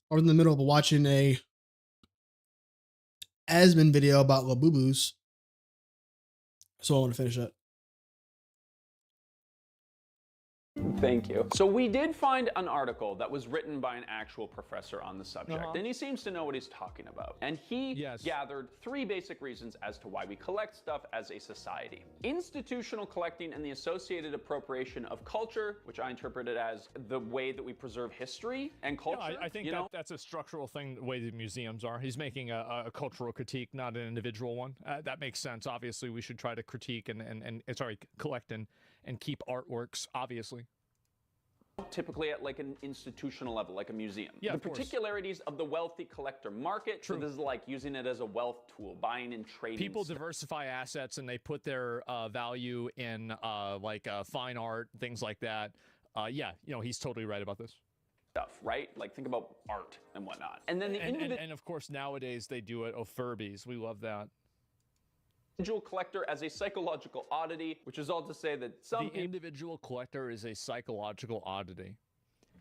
I was in the middle of watching a Asmon video about Labubus, so I want to finish that. Thank you. So we did find an article that was written by an actual professor on the subject, and he seems to know what he's talking about. And he gathered 3 basic reasons as to why we collect stuff as a society. Institutional collecting and the associated appropriation of culture, which I interpreted as the way that we preserve history and culture. Yeah, I think that's a structural thing, the way the museums are. He's making a cultural critique, not an individual one. That makes sense. Obviously, we should try to critique and collect and keep artworks, obviously. Typically at like an institutional level, like a museum. Yeah, the particularities of the wealthy collector market. True. So this is like using it as a wealth tool, buying and trading. People diversify assets and they put their value in fine art, things like that. Yeah, he's totally right about this. Stuff, right? Like think about art and whatnot. And then and of course nowadays they do it. Oh, Furbies, we love that. Individual collector as a psychological oddity, which is all to say that the individual collector is a psychological oddity.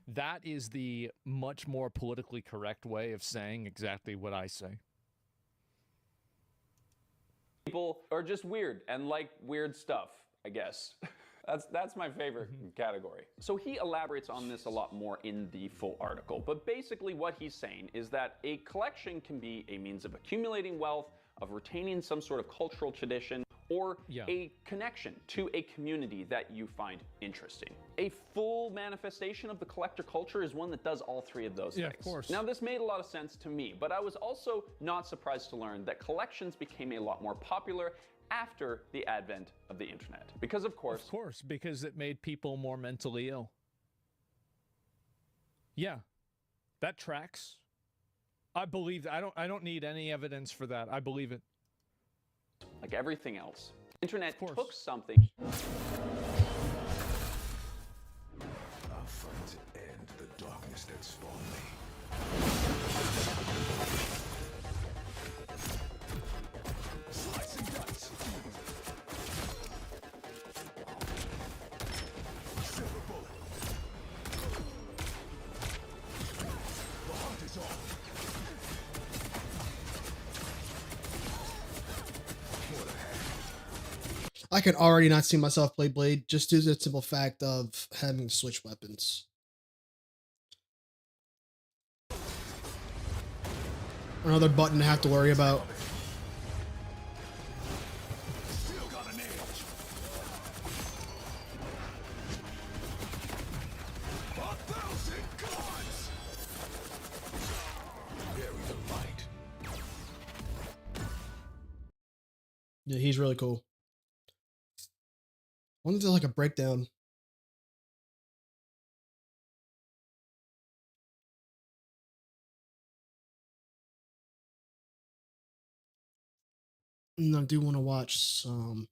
That is the much more politically correct way of saying exactly what I say. People are just weird and like weird stuff, I guess. That's my favorite category. So he elaborates on this a lot more in the full article, but basically what he's saying is that a collection can be a means of accumulating wealth, of retaining some sort of cultural tradition, or a connection to a community that you find interesting. A full manifestation of the collector culture is one that does all 3 of those things. Yeah, of course. Now, this made a lot of sense to me, but I was also not surprised to learn that collections became a lot more popular after the advent of the internet. Because of course, because it made people more mentally ill. Yeah, that tracks. I believe that. I don't need any evidence for that. I believe it. Like everything else, internet took something. I'll fight to end the darkness that spawned me. Slice and dice. Silver bullet. The hunt is on. I can already not see myself play Blade just due to the simple fact of having to switch weapons. Another button to have to worry about. Still got an edge. 1,000 gods. Bury the light. Yeah, he's really cool. I wanted to do like a breakdown. And I do want to watch some.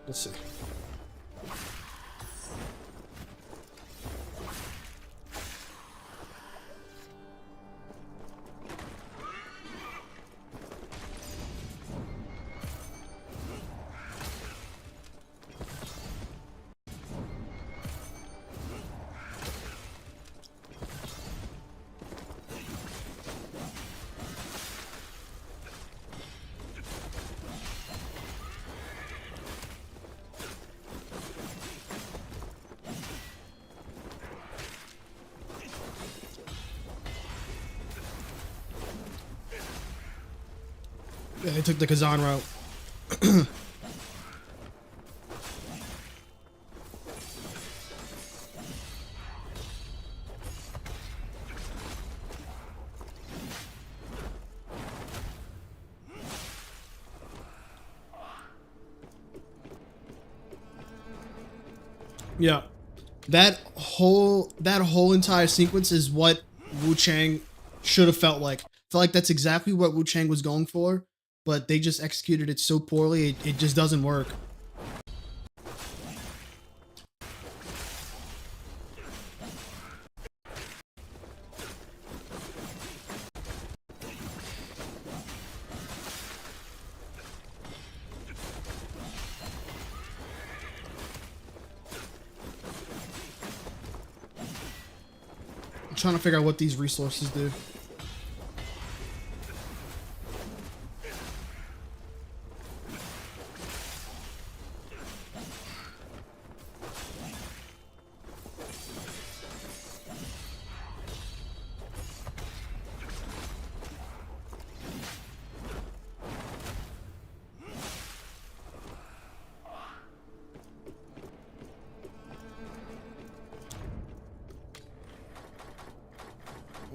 Let's see. Yeah, they took the Kazan route. Yeah, that whole entire sequence is what Wu Chang should have felt like. I felt like that's exactly what Wu Chang was going for, but they just executed it so poorly, it just doesn't work. I'm trying to figure out what these resources do.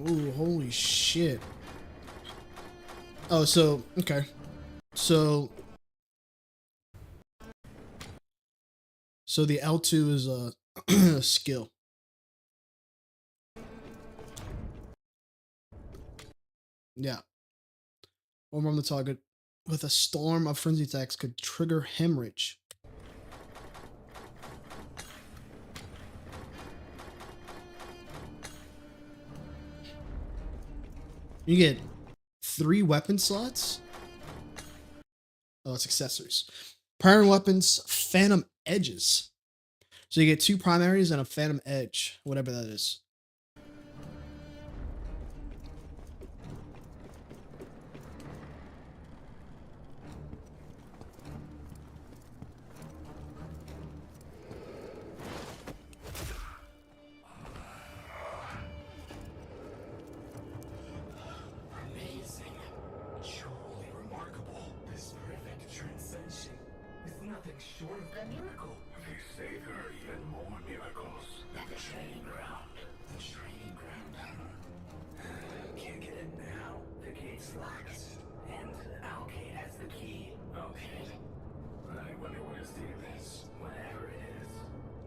Ooh, holy shit. Oh, so, okay. So the L2 is a skill. Yeah. Overwhelm the target with a storm of frenzy attacks could trigger hemorrhage. You get 3 weapon slots. Oh, it's accessories. Primary weapons, phantom edges. So you get 2 primaries and a phantom edge, whatever that is. Amazing. Truly remarkable. This perfect transcension is nothing short of a miracle. They say there are even more miracles. The training ground. The training ground. Can't get in now. The gate's locked. And Alcade has the key. Okay. I wonder what his deal is. Whatever it is,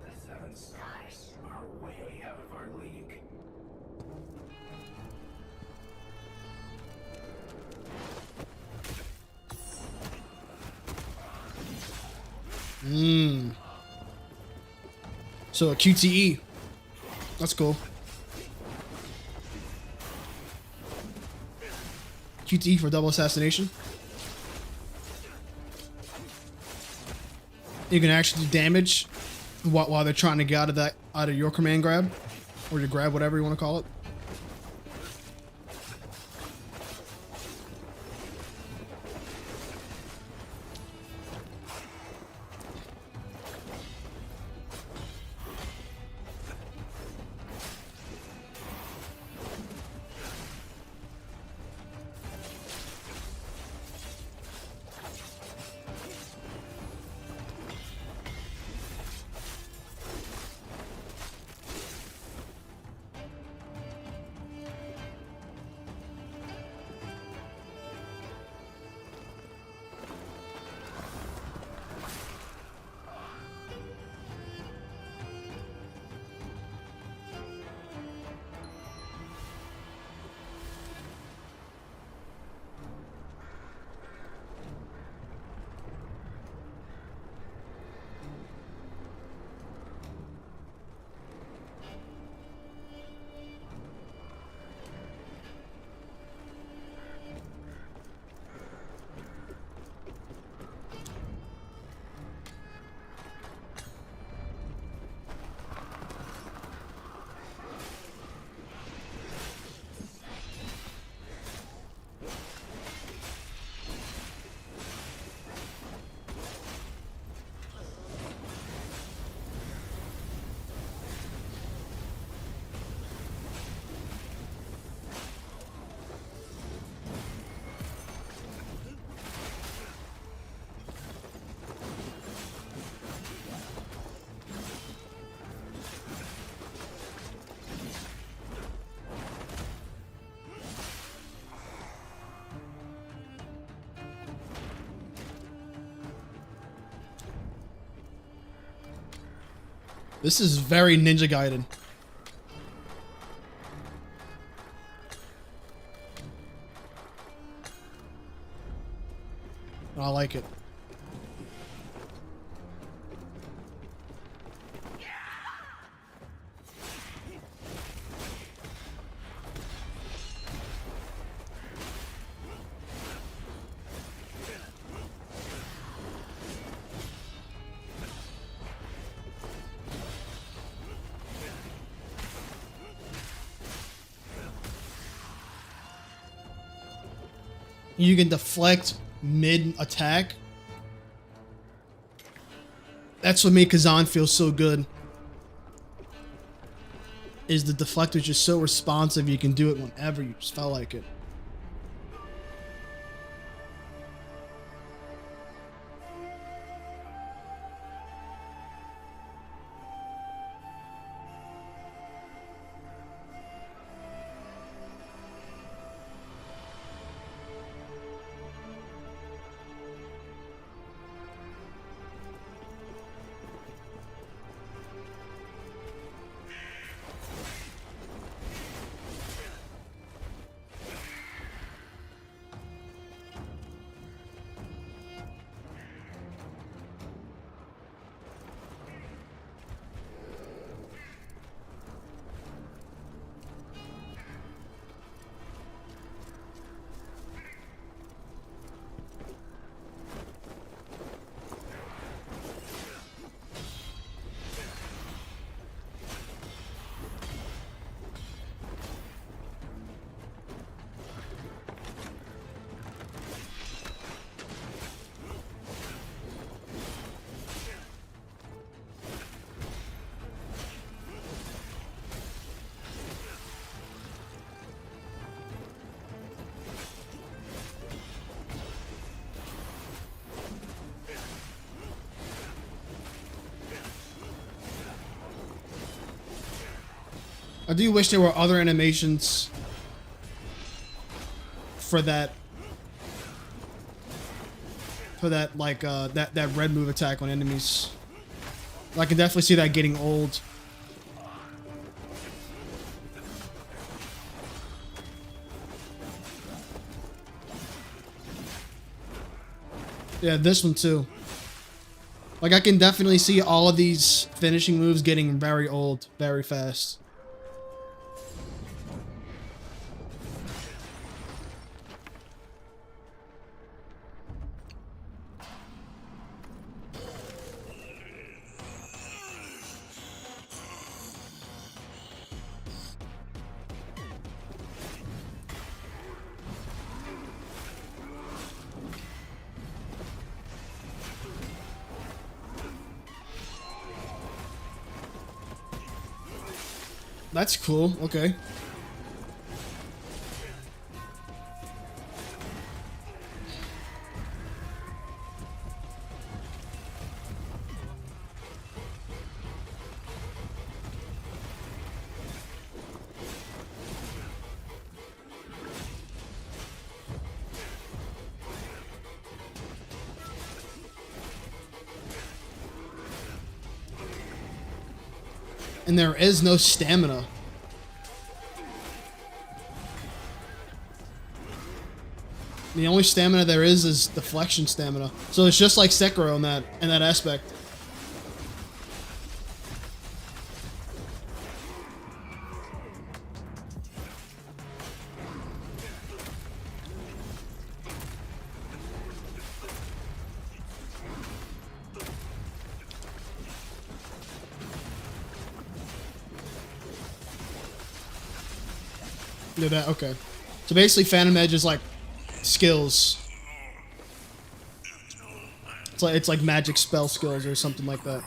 the Seven Stars are way out of our league. So a QTE. That's cool. QTE for double assassination. You can actually do damage while they're trying to get out of your command grab, or your grab, whatever you want to call it. This is very Ninja Gaiden. I like it. You can deflect mid-attack. That's what made Kazan feel so good. Is the deflector just so responsive, you can do it whenever you just felt like it. I do wish there were other animations for that. Like that red move attack on enemies. I can definitely see that getting old. Yeah, this one too. Like I can definitely see all of these finishing moves getting very old very fast. That's cool. Okay. And there is no stamina. The only stamina there is deflection stamina. So it's just like Sekiro in that aspect. Yeah, that okay. So basically Phantom Edge is like skills. It's like magic spell skills or something like that.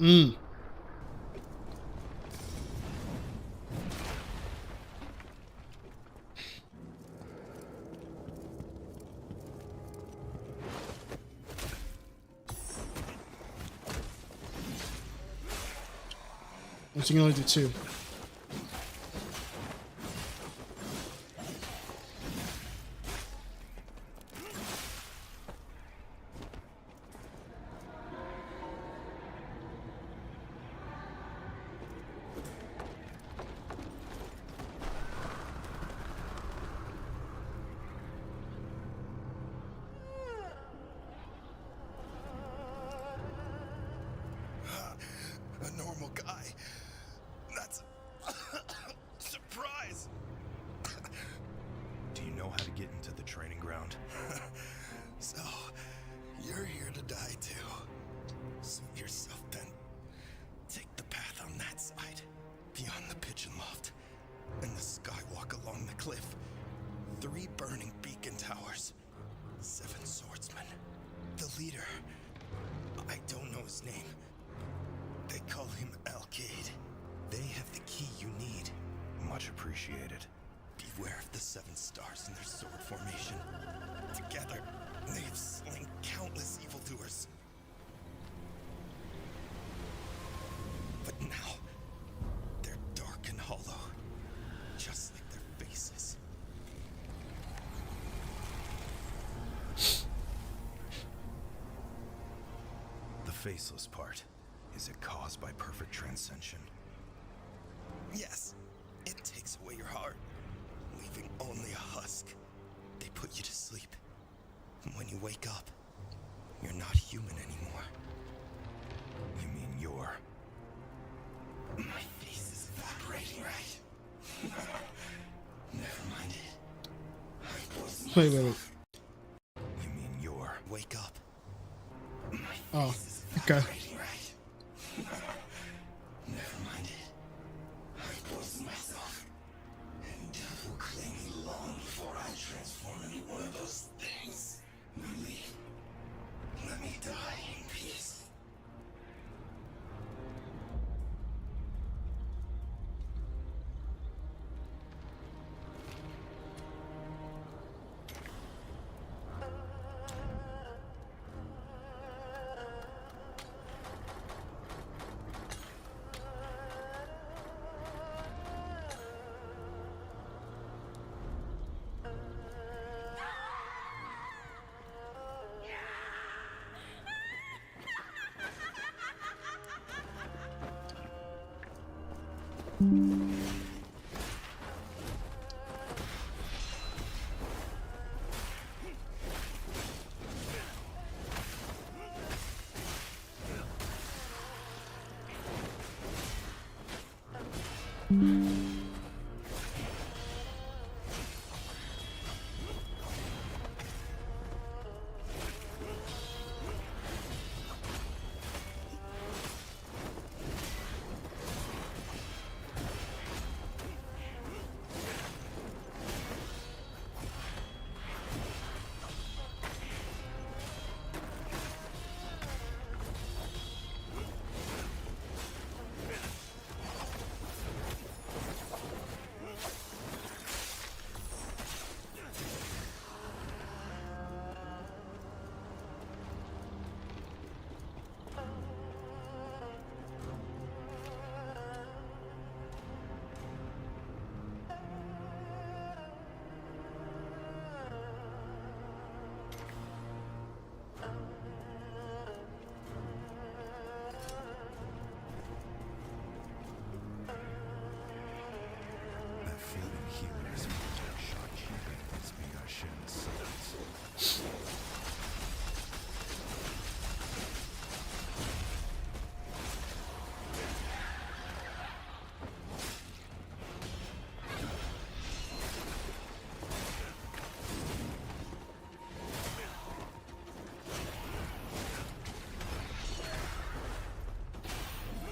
Mm. So you can only do two. 3 burning beacon towers. 7 swordsmen. The leader. I don't know his name. They call him Alcade. They have the key you need. Much appreciated. Beware of the 7 stars in their sword formation. Together, they have slain countless evildoers. But now, they're dark and hollow, just like their faces. The faceless part, is it caused by perfect transcension? Yes, it takes away your heart, leaving only a husk. They put you to sleep. And when you wake up, you're not human anymore. You mean you're... My face is evaporating, right? Never mind it. I poisoned Wait. myself. You mean you're... Wake up. My Oh, face is okay. evaporating, right? Never mind it. I poisoned myself. And death will claim me long before I transform into one of those things. Lily, let me die in peace. That feeling here is it's me I shouldn't sense.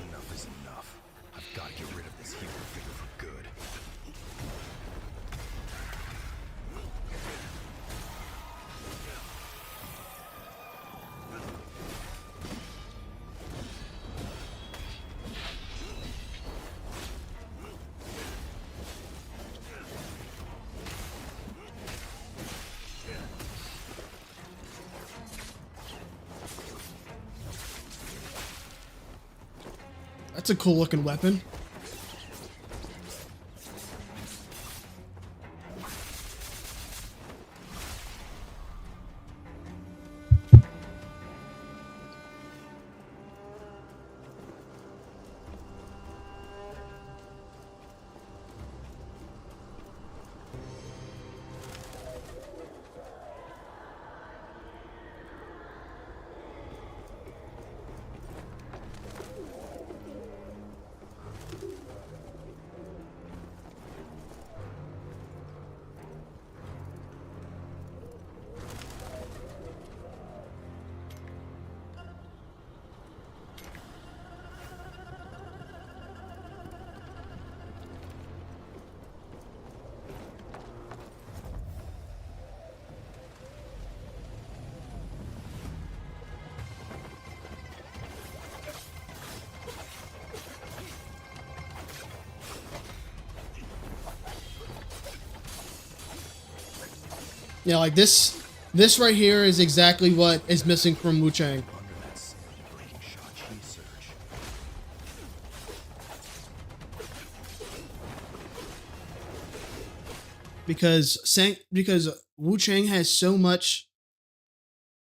Enough is enough. I've got to get rid of this hero figure for good. That's a cool looking weapon. Yeah, like this right here is exactly what is missing from Wu Chang. Under that sand-breaking shot chi surge. Because Wu Chang has so much.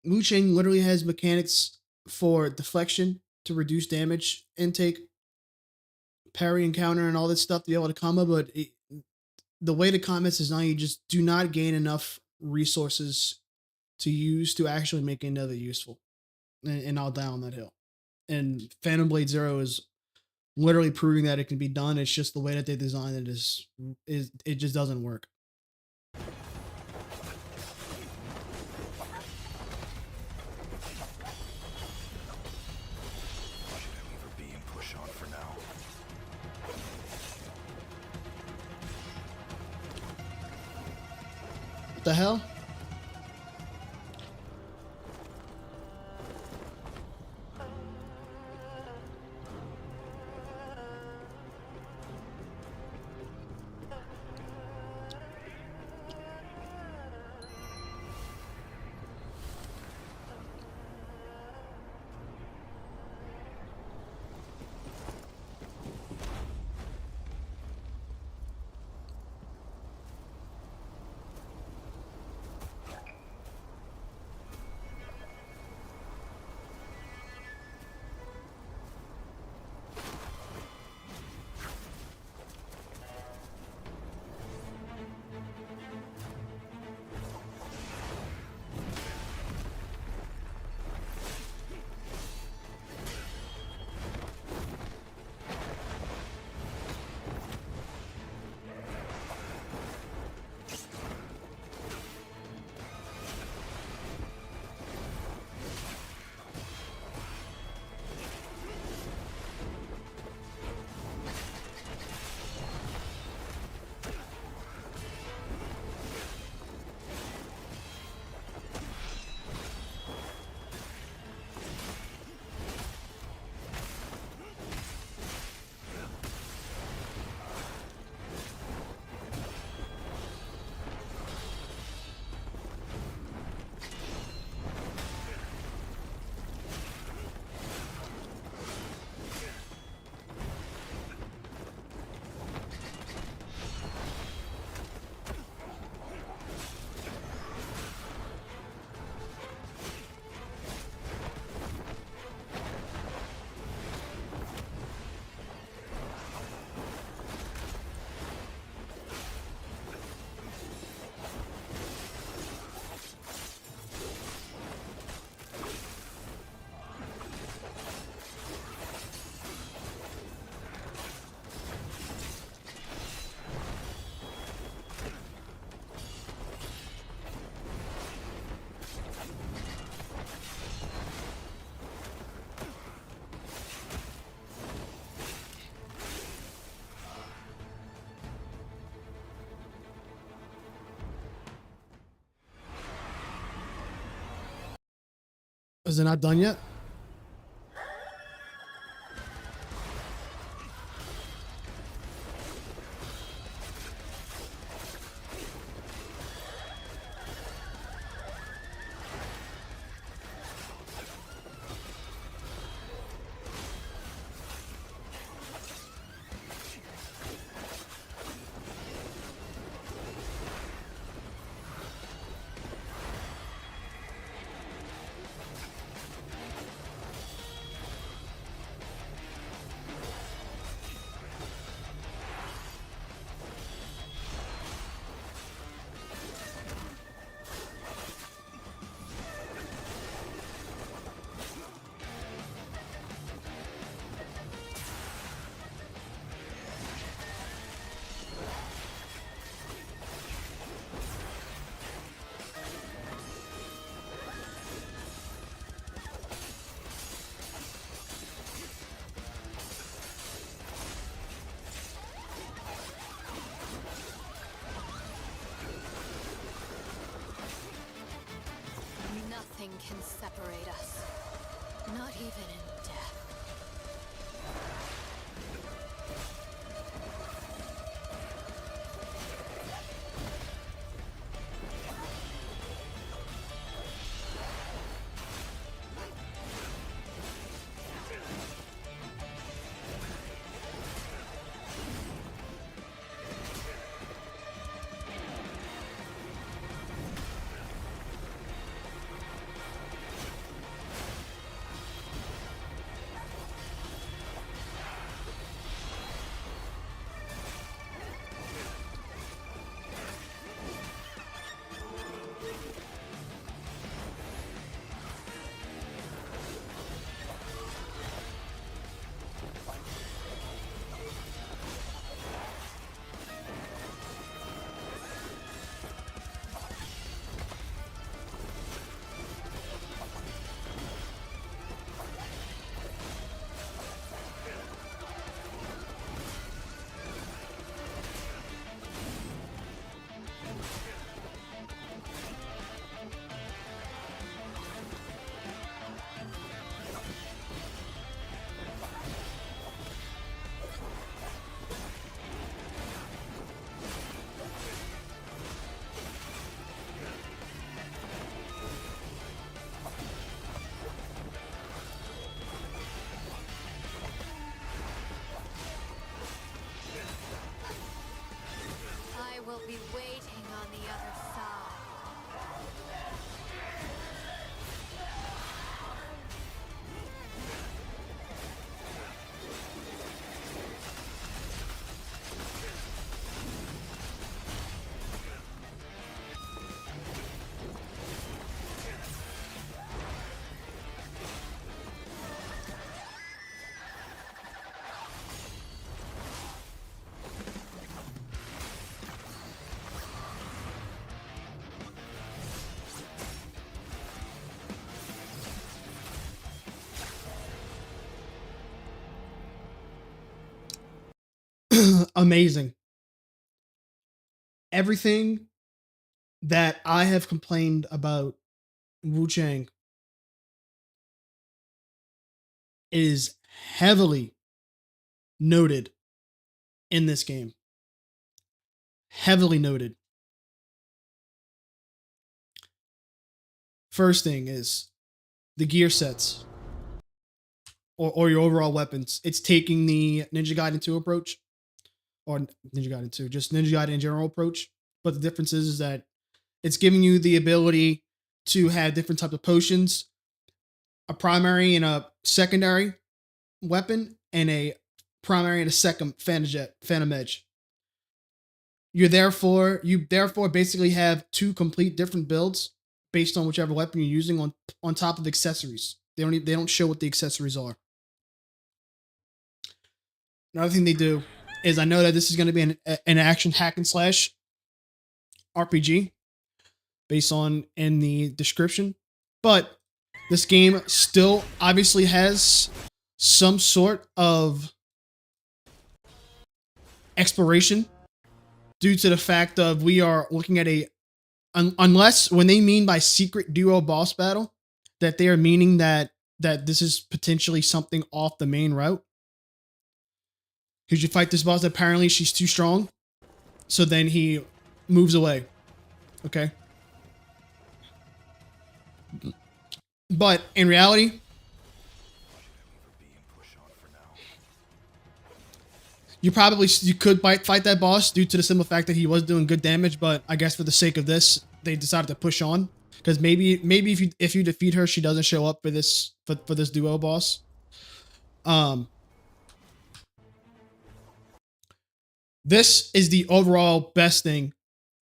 Wu Chang literally has mechanics for deflection to reduce damage intake, parry and counter, and all this stuff to be able to combo. But the way the combat's designed, you just do not gain enough resources to use to actually make another useful. And I'll die on that hill. And Phantom Blade Zero is literally proving that it can be done. It's just the way that they designed it is it just doesn't work. Should I leave her be and push on for now? What the hell? Is it not done yet? Nothing can separate us. Not even in death. amazing. Everything that I have complained about Wu Chang is heavily noted in this game. Heavily noted. First thing is the gear sets or your overall weapons. It's taking the Ninja Gaiden 2 approach, or Ninja Gaiden 2, just Ninja Gaiden in general approach. But the difference is that it's giving you the ability to have different types of potions, a primary and a secondary weapon, and a primary and a second Phantom Edge. You therefore basically have two complete different builds based on whichever weapon you're using on top of accessories. They don't show what the accessories are. Another thing they do is, I know that this is going to be an action hack and slash RPG based on in the description, but this game still obviously has some sort of exploration due to the fact of we are looking at unless when they mean by secret duo boss battle, that they are meaning that this is potentially something off the main route. Because you fight this boss, apparently she's too strong, so then he moves away. Okay. But in reality, you could fight that boss due to the simple fact that he was doing good damage, but I guess for the sake of this, they decided to push on, because maybe if you defeat her, she doesn't show up for this duo boss. This is the overall best thing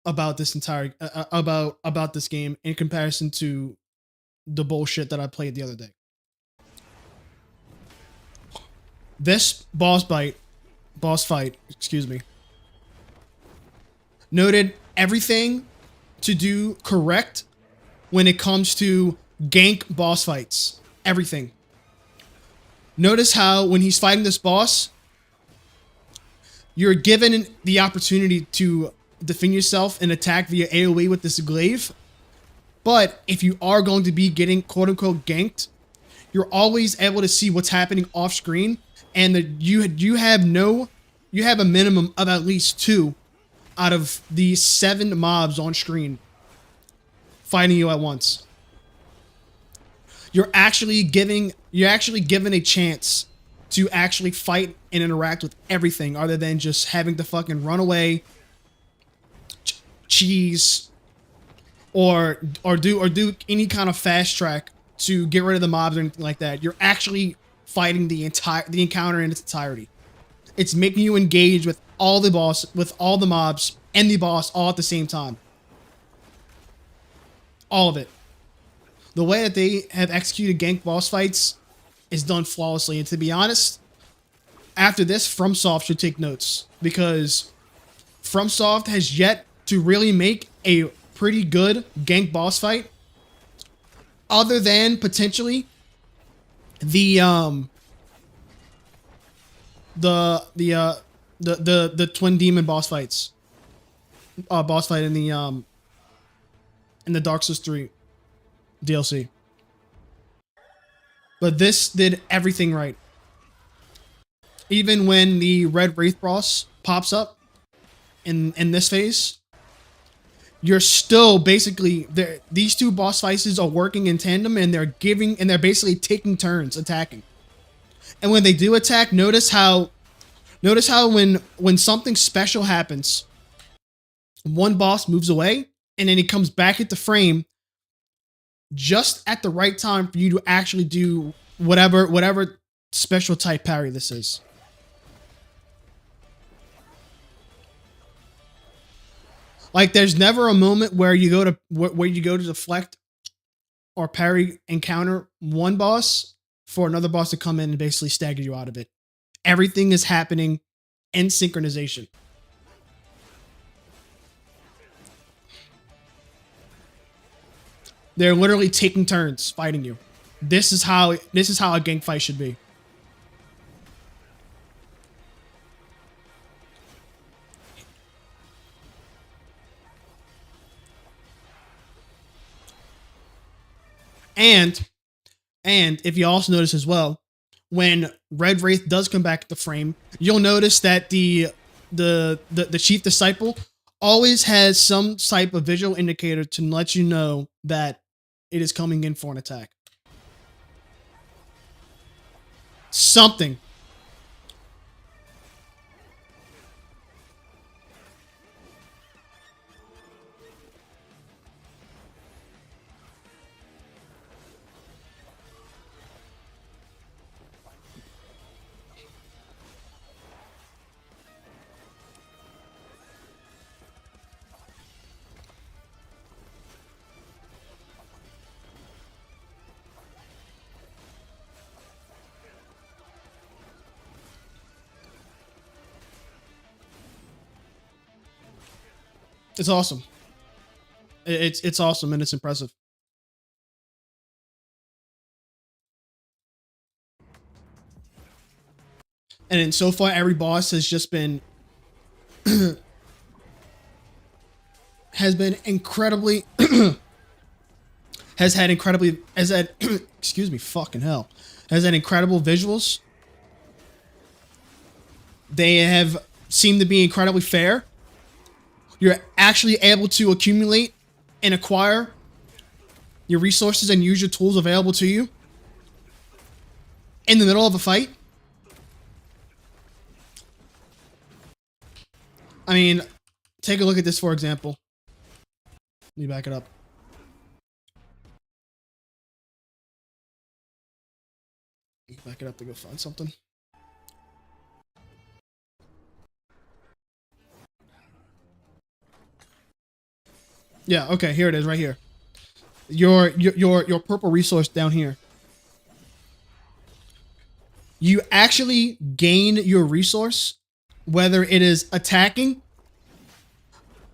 about this entire about this game in comparison to the bullshit that I played the other day. This boss fight, excuse me, noted everything to do correct when it comes to gank boss fights. Everything. Notice how when he's fighting this boss, you're given the opportunity to defend yourself and attack via AoE with this glaive. But if you are going to be getting quote-unquote ganked, you're always able to see what's happening off screen, and you have a minimum of at least 2 out of the 7 mobs on screen fighting you at once. You're actually given a chance to actually fight and interact with everything, other than just having to fucking run away, cheese, or do any kind of fast track to get rid of the mobs or anything like that. You're actually fighting the encounter in its entirety. It's making you engage with all the mobs and the boss all at the same time. All of it. The way that they have executed gank boss fights is done flawlessly. And to be honest, after this, FromSoft should take notes, because FromSoft has yet to really make a pretty good gank boss fight, other than potentially the twin demon boss fights. Boss fight in the Dark Souls 3 DLC. But this did everything right. Even when the Red Wraith boss pops up in this phase, you're still basically these two boss fights are working in tandem, and they're basically taking turns attacking. And when they do attack, notice how when something special happens, one boss moves away and then he comes back at the frame just at the right time for you to actually do whatever special type parry this is. Like, there's never a moment where you go to deflect or parry encounter one boss for another boss to come in and basically stagger you out of it. Everything is happening in synchronization. They're literally taking turns fighting you. This is how a gank fight should be. And if you also notice as well, when Red Wraith does come back to the frame, you'll notice that the Chief Disciple always has some type of visual indicator to let you know that it is coming in for an attack. Something. It's awesome. It's awesome and it's impressive. And then so far, every boss has just been has been incredibly has had excuse me, fucking hell, has had incredible visuals. They have seemed to be incredibly fair. You're actually able to accumulate and acquire your resources and use your tools available to you in the middle of a fight. I mean, take a look at this, for example. Let me back it up. Back it up to go find something. Yeah, okay, here it is right here. Your purple resource down here. You actually gain your resource, whether it is attacking,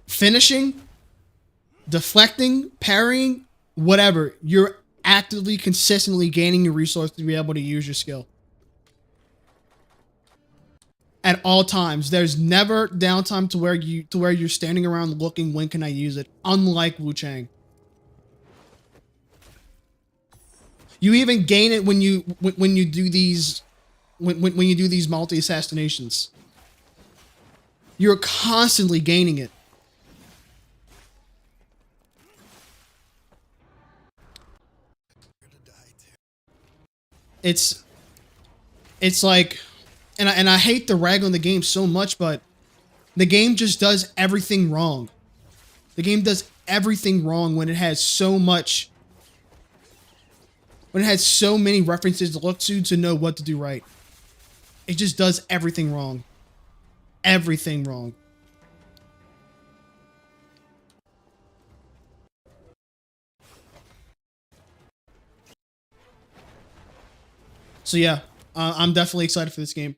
finishing, deflecting, parrying, whatever. You're actively, consistently gaining your resource to be able to use your skill. At all times. There's never downtime to where you're standing around looking, when can I use it? Unlike Wu Chang. You even gain it when you do these when you do these multi-assassinations. You're constantly gaining it. It's like, and I hate to rag on the game so much, but the game just does everything wrong. The game does everything wrong when it has so much, when it has so many references to look to know what to do right. It just does everything wrong. Everything wrong. So yeah, I'm definitely excited for this game.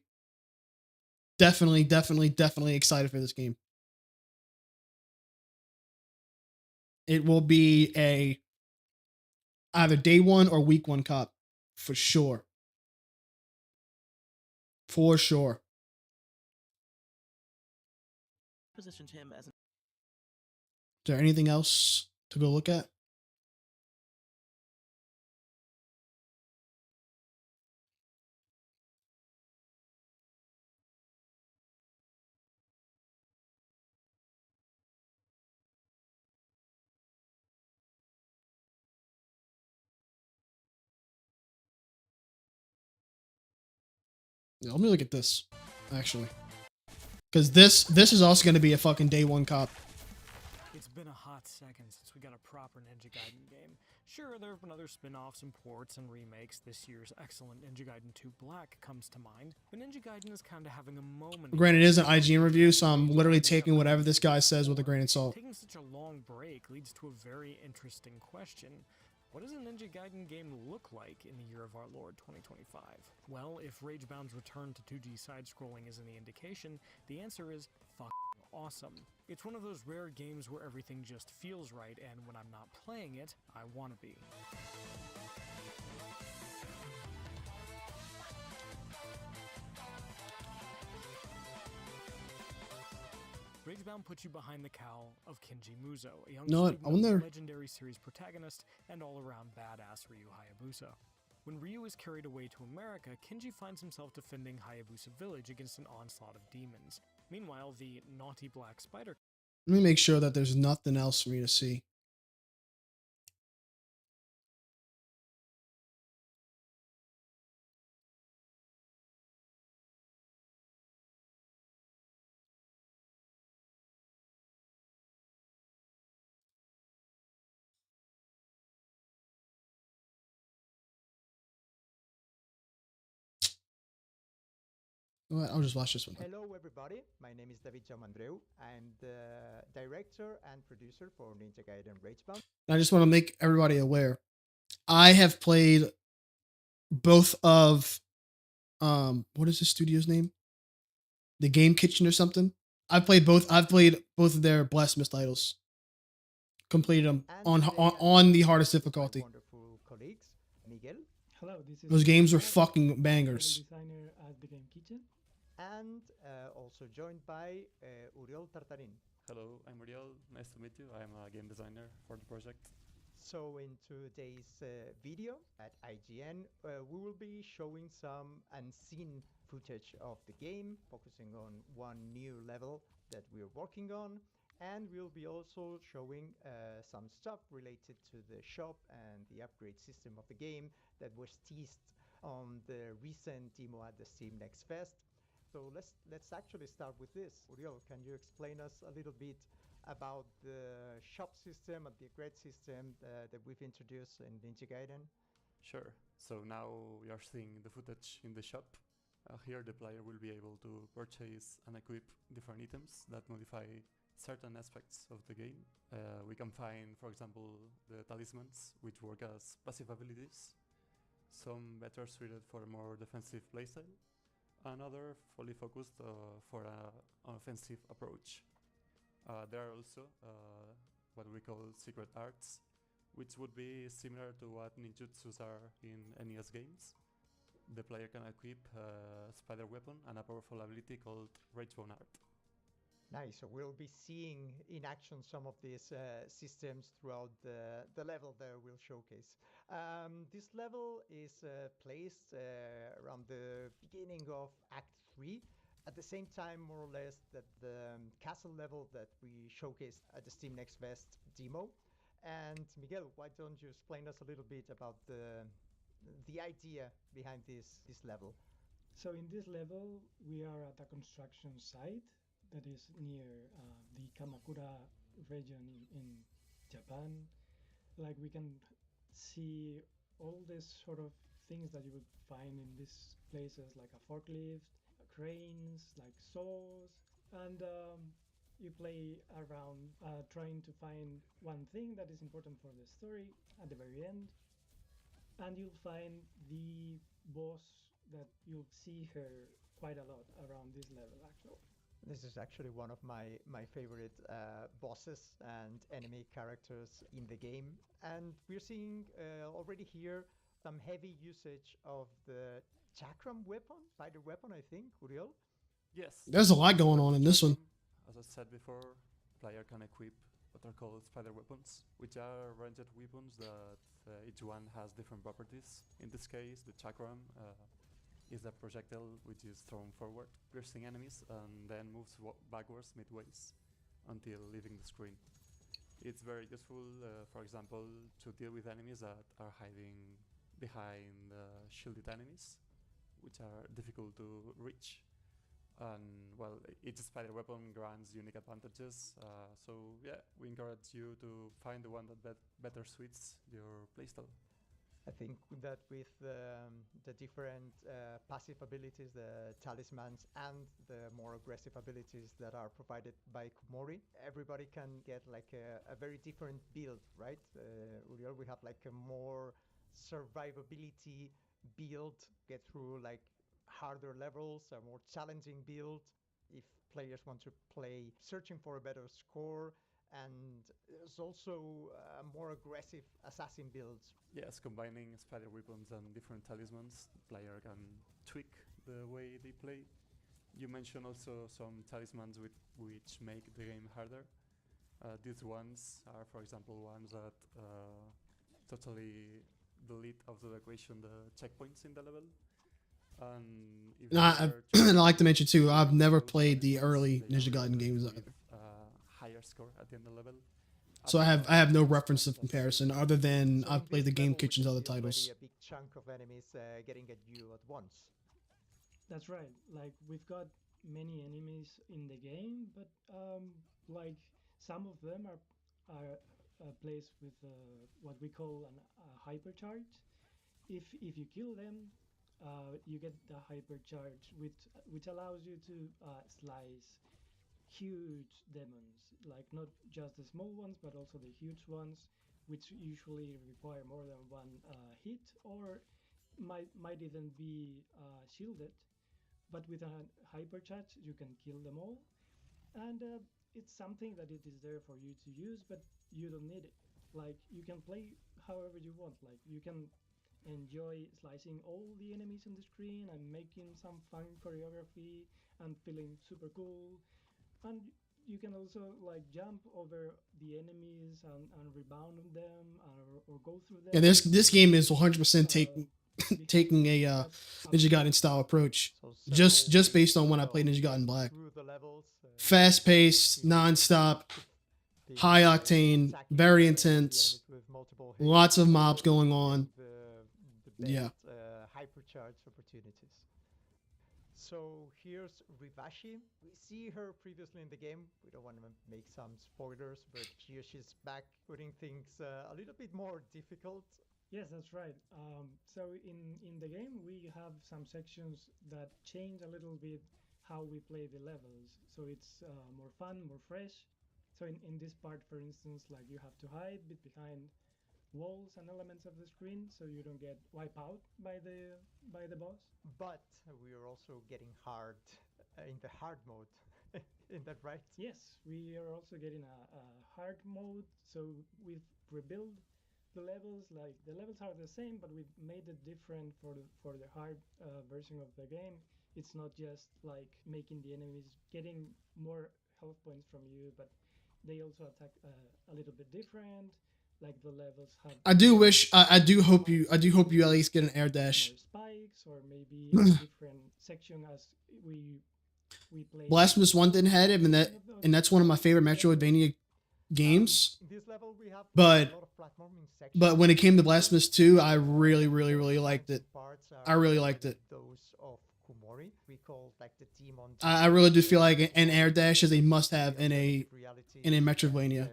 Definitely excited for this game. It will be a either day one or week one cop, for sure. For sure. Positioned him as Is there anything else to go look at? Yeah, let me look at this, actually. Because this is also going to be a fucking day one cop. It's been a hot second since we got a proper Ninja Gaiden game. Sure, there have been other spin-offs and ports and remakes. This year's excellent Ninja Gaiden 2 Black comes to mind, but Ninja Gaiden is kind of having a moment. Granted, it is an IGN review, so I'm literally taking whatever this guy says with a grain of salt. Taking such a long break leads to a very interesting question. What does a Ninja Gaiden game look like in the year of our Lord 2025? Well, if Ragebound's return to 2D side-scrolling is any indication, the answer is fucking awesome. It's one of those rare games where everything just feels right, and when I'm not playing it, I want to be. Ragebound puts you behind the cowl of Kenji Muzo, a young No, I student of wonder- the legendary series protagonist and all-around badass Ryu Hayabusa. When Ryu is carried away to America, Kenji finds himself defending Hayabusa Village against an onslaught of demons. Meanwhile, the naughty black spider Let me make sure that there's nothing else for me to see. Well, I'll just watch this one. Hello everybody, my name is David Jamandreu. I'm the director and producer for Ninja Gaiden Ragebound. I just want to make everybody aware. I have played both of what is the studio's name? The Game Kitchen or something. I've played both of their Blasphemous titles. Completed them And on the hardest my difficulty. wonderful colleagues, Miguel Hello, this is Those games were Miguel, fucking level bangers. designer at the Game Kitchen. and also joined by Uriol Tartarin. Hello, I'm Uriel. Nice to meet you. I'm a game designer for the project. So in today's video at IGN, we will be showing some unseen footage of the game, focusing on one new level that we're working on, and we'll be also showing some stuff related to the shop and the upgrade system of the game that was teased on the recent demo at the Steam Next Fest. So let's actually start with this. Uriel, can you explain us a little bit about the shop system and the upgrade system that we've introduced in Ninja Gaiden? Sure. So now we are seeing the footage in the shop. Here the player will be able to purchase and equip different items that modify certain aspects of the game. We can find, for example, the talismans, which work as passive abilities, some better suited for a more defensive playstyle, another fully focused for an offensive approach. There are also what we call secret arts, which would be similar to what ninjutsus are in NES games. The player can equip a spider weapon and a powerful ability called Ragebone Art. Nice. So we'll be seeing in action some of these systems throughout the level that we'll showcase. This level is placed around the beginning of Act 3, at the same time, more or less, that the castle level that we showcased at the Steam Next Fest demo. And Miguel, why don't you explain us a little bit about the idea behind this level? So in this level, we are at a construction site that is near the Kamakura region in Japan. Like we can see all this sort of things that you would find in these places, like a forklift, cranes, like saws, and you play around trying to find one thing that is important for the story at the very end, and you'll find the boss that you'll see her quite a lot around this level actually. This is actually one of my favorite bosses and enemy characters in the game. And we're seeing already here some heavy usage of the chakram weapon, spider weapon, I think, Uriel? Yes. There's a lot going on in this one. As I said before, player can equip what are called spider weapons, which are ranged weapons that each one has different properties. In this case, the chakram is a projectile which is thrown forward, piercing enemies, and then moves backwards midways until leaving the screen. It's very useful, for example, to deal with enemies that are hiding behind shielded enemies, which are difficult to reach. And well, each spider weapon grants unique advantages. So yeah, we encourage you to find the one that better suits your playstyle. I think that with the different passive abilities, the talismans, and the more aggressive abilities that are provided by Komori, everybody can get like a very different build, right? Uriel, we have like a more survivability build, get through like harder levels, a more challenging build if players want to play searching for a better score, and there's also more aggressive assassin builds. Yes, combining spider weapons and different talismans, the player can tweak the way they play. You mentioned also some talismans which make the game harder. These ones are, for example, ones that totally delete out of the equation the checkpoints in the level. And if And you I, were to and I like to use mention too, I've never those played the talismans, early they are Ninja Gaiden rewarded games with either. higher score at the end of the level. So I have no reference of comparison other than So I've in played the this Game level, we Kitchen's can other see already titles. a big chunk of enemies getting at you at once. That's right. Like we've got many enemies in the game, but like some of them are placed with what we call a hypercharge. If you kill them, you get the hypercharge, which allows you to slice huge demons, like not just the small ones, but also the huge ones, which usually require more than one hit, or might even be shielded. But with a hypercharge, you can kill them all, and it's something that it is there for you to use, but you don't need it. Like you can play however you want. Like you can enjoy slicing all the enemies on the screen and making some fun choreography and feeling super cool. And you can also like jump over the enemies and rebound on them, or go through them. Yeah, this game is 100% Because taking a it has Ninja Gaiden absolute style approach. So Just several ways based to on when I go played Ninja Gaiden Black. through the levels. Fast paced, non-stop, high octane, very intense, lots of mobs going on. Yeah. Hypercharge opportunities. So here's Rivashi. We see her previously in the game. We don't want to make some spoilers, but here she's back putting things a little bit more difficult. Yes, that's right. So in the game, we have some sections that change a little bit how we play the levels. So it's more fun, more fresh. So in this part, for instance, like you have to hide behind walls and elements of the screen so you don't get wiped out by the boss. But we are also getting hard in the hard mode. Isn't that right? Yes, we are also getting a hard mode. So we've rebuilt the levels. Like the levels are the same, but we've made it different for the hard version of the game. It's not just like making the enemies getting more health points from you, but they also attack a little bit different. Like the levels have. I do wish. I do hope you at least get an air dash. More spikes, or maybe a different section as we play. Blasphemous 1 didn't have it, and that's one of my favorite Metroidvania games. In this level, we have But a lot of platforming sections. But when it came to Blasphemous 2, I really liked it. I really liked it. Those of Kumori, we call like the demon. I really do feel like an air dash is a must-have in a Metroidvania.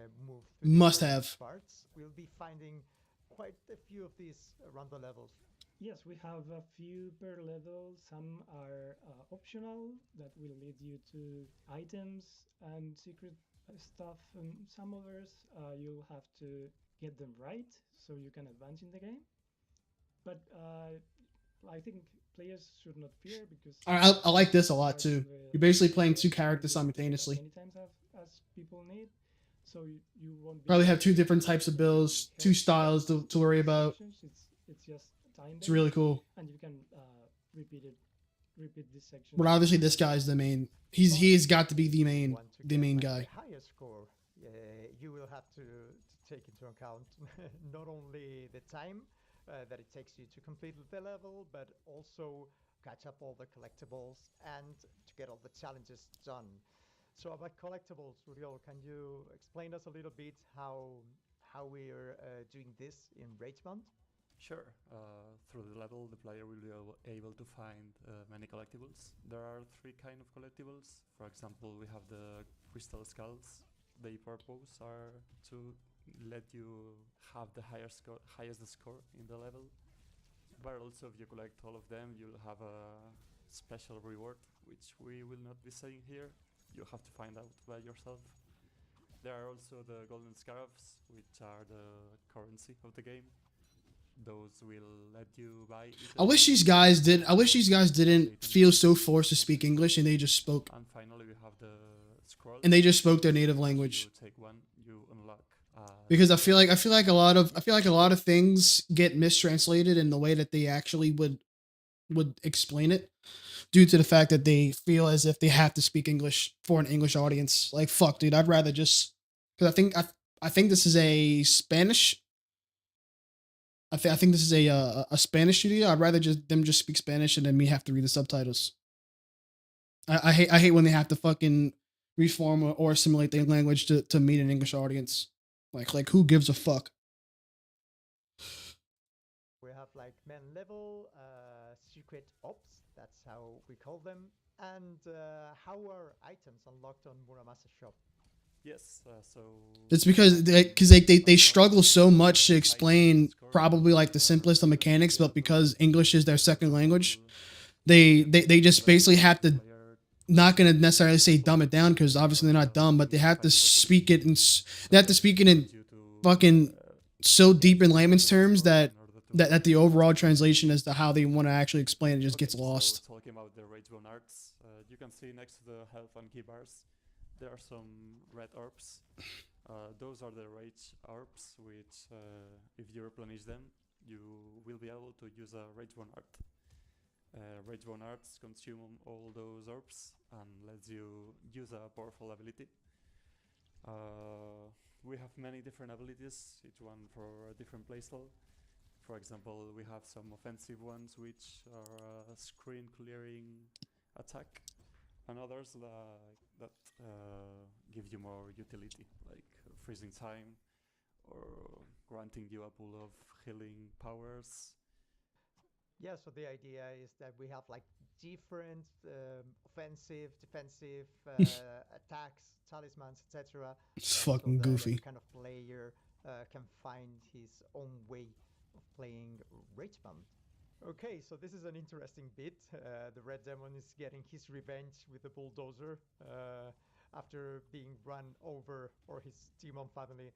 Must have. Parts. We'll be finding quite a few of these around the levels. Yes, we have a few per level. Some are optional that will lead you to items and secret stuff, and some others you'll have to get them right so you can advance in the game. But I think players should not fear, because I like this a lot too. You're basically playing two characters simultaneously. Many times as people need, so you won't Probably have two different types of builds, two styles to worry about. It's just time. It's really cool. And you can repeat this section. But obviously, this guy's the main. He's got to be the main guy. The higher score, you will have to take into account not only the time that it takes you to complete the level, but also catch up all the collectibles and to get all the challenges done. So about collectibles, Uriel, can you explain us a little bit how we're doing this in Rageband? Sure. Through the level, the player will be able to find many collectibles. There are three kind of collectibles. For example, we have the crystal skulls. Their purpose are to let you have the highest score in the level. But also, if you collect all of them, you'll have a special reward, which we will not be saying here. You have to find out by yourself. There are also the golden scarabs, which are the currency of the game. Those will let you buy. I wish these guys didn't feel so forced to speak English, and they just spoke. And finally, we have the scrolls. And they just spoke their native language. You take one, you unlock. Because I feel like a lot of things get mistranslated in the way that they actually would explain it. due to the fact that they feel as if they have to speak English for an English audience. Like, fuck, dude, I'd rather just, because I think this is a Spanish. I think this is a Spanish studio. I'd rather just them just speak Spanish and then me have to read the subtitles. I hate when they have to fucking reform or assimilate their language to meet an English audience. Like who gives a fuck? We have like main level, secret ops, that's how we call them, and how are items unlocked on Muramasa shop? Yes, so It's because they struggle so much to explain probably like the simplest of mechanics, but because English is their second language, they just basically have to, not gonna necessarily say dumb it down because obviously they're not dumb, but they have to speak it in fucking so deep in layman's terms that the overall translation as to how they want to actually explain it just gets lost. So talking about the Ragebone arts, you can see next to the health and key bars, there are some red orbs. Those are the rage orbs, which if you replenish them, you will be able to use a Ragebone art. Ragebone arts consume all those orbs and lets you use a powerful ability. We have many different abilities, each one for a different playstyle. For example, we have some offensive ones which are a screen clearing attack, and others that give you more utility, like freezing time or granting you a pool of healing powers. Yeah, so the idea is that we have like different offensive, defensive attacks, talismans, etc. It's So fucking that goofy. every kind of player can find his own way of playing Ragebound. Okay, so this is an interesting bit. The Red Demon is getting his revenge with the bulldozer after being run over, or his demon family,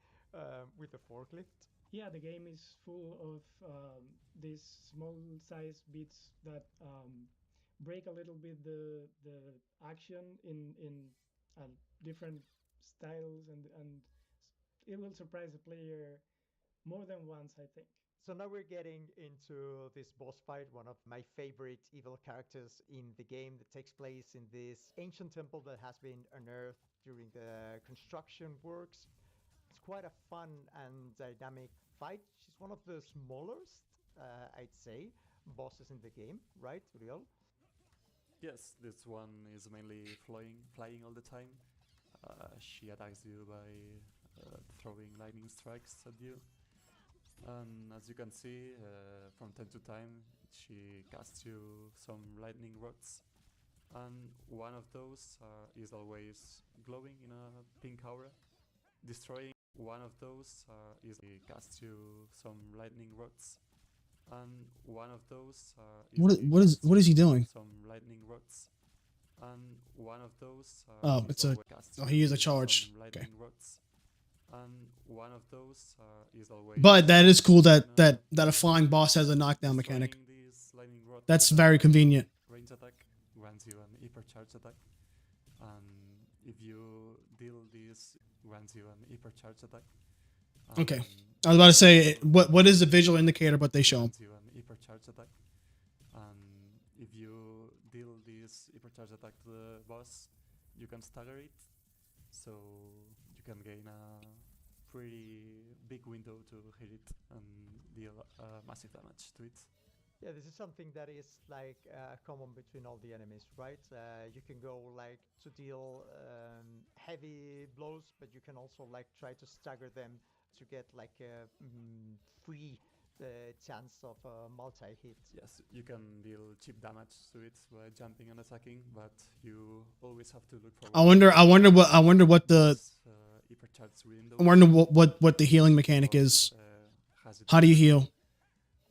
with a forklift. Yeah, the game is full of these small size bits that break a little bit the action in different styles, and it will surprise the player more than once, I think. So now we're getting into this boss fight, one of my favorite evil characters in the game, that takes place in this ancient temple that has been unearthed during the construction works. It's quite a fun and dynamic fight. She's one of the smallest, I'd say, bosses in the game, right, Uriel? Yes, this one is mainly flying all the time. She attacks you by throwing lightning strikes at you. And as you can see, from time to time, she casts you some lightning rods. And one of those is always glowing in a pink aura. Destroying one of those is she casts you some lightning rods. And one of those What is he doing? some lightning rods. And one of those Oh, it's a he is a charge. Okay. rods. And one of those is always. But that is cool that a flying boss has a knockdown mechanic. That's very convenient. Range attack grants you an hypercharge attack, and if you deal this, grants you an hypercharge attack. Okay, I was about to say what is the visual indicator, but they show him. You an hypercharge attack, and if you deal this hypercharge attack to the boss, you can stagger it, so you can gain a pretty big window to hit it and deal massive damage to it. Yeah, this is something that is like common between all the enemies, right? You can go like to deal heavy blows, but you can also like try to stagger them to get like a free chance of a multi-hit. Yes, you can deal cheap damage to it by jumping and attacking, but you always have to look for. I wonder what the healing mechanic is. How do you heal?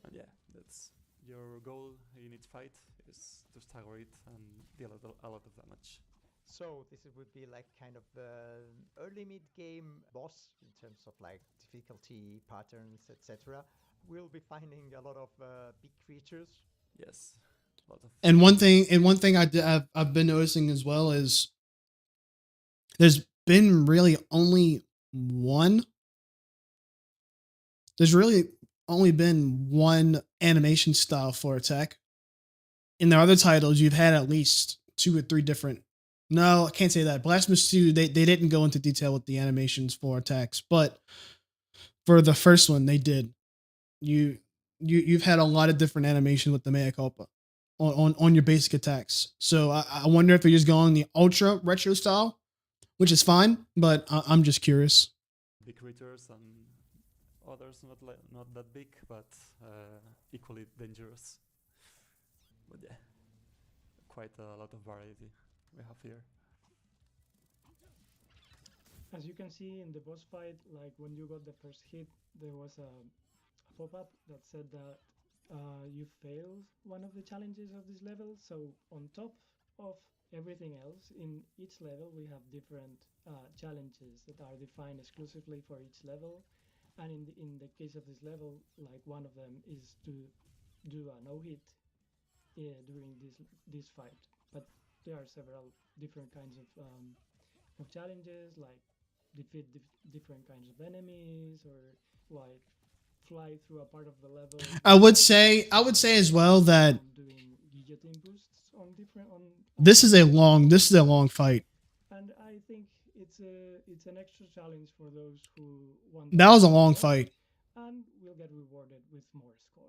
And yeah, that's your goal in each fight, is to stagger it and deal a lot of damage. So this would be like kind of early mid-game boss in terms of like difficulty patterns, etc. We'll be finding a lot of big creatures. Yes, a lot of. And one thing I've been noticing as well is there's really only been one animation style for attack in the other titles, you've had at least 2 or 3 different. No, I can't say that. Blasphemous 2, they didn't go into detail with the animations for attacks, but for the first one, they did. You've had a lot of different animations with the mea culpa on your basic attacks. So I wonder if they're just going the ultra retro style, which is fine, but I'm just curious. Big critters and others not that big, but equally dangerous. But yeah, quite a lot of variety we have here. As you can see in the boss fight, like when you got the first hit, there was a pop-up that said that you failed one of the challenges of this level. So on top of everything else, in each level we have different challenges that are defined exclusively for each level. And in the case of this level, like one of them is to do a no-hit during this fight. But there are several different kinds of challenges, like defeat different kinds of enemies, or like fly through a part of the level. I would say as well that doing guillotine boosts on different this is a long fight. And I think it's an extra challenge for those who want. That was a long fight. And we'll get rewarded with more score.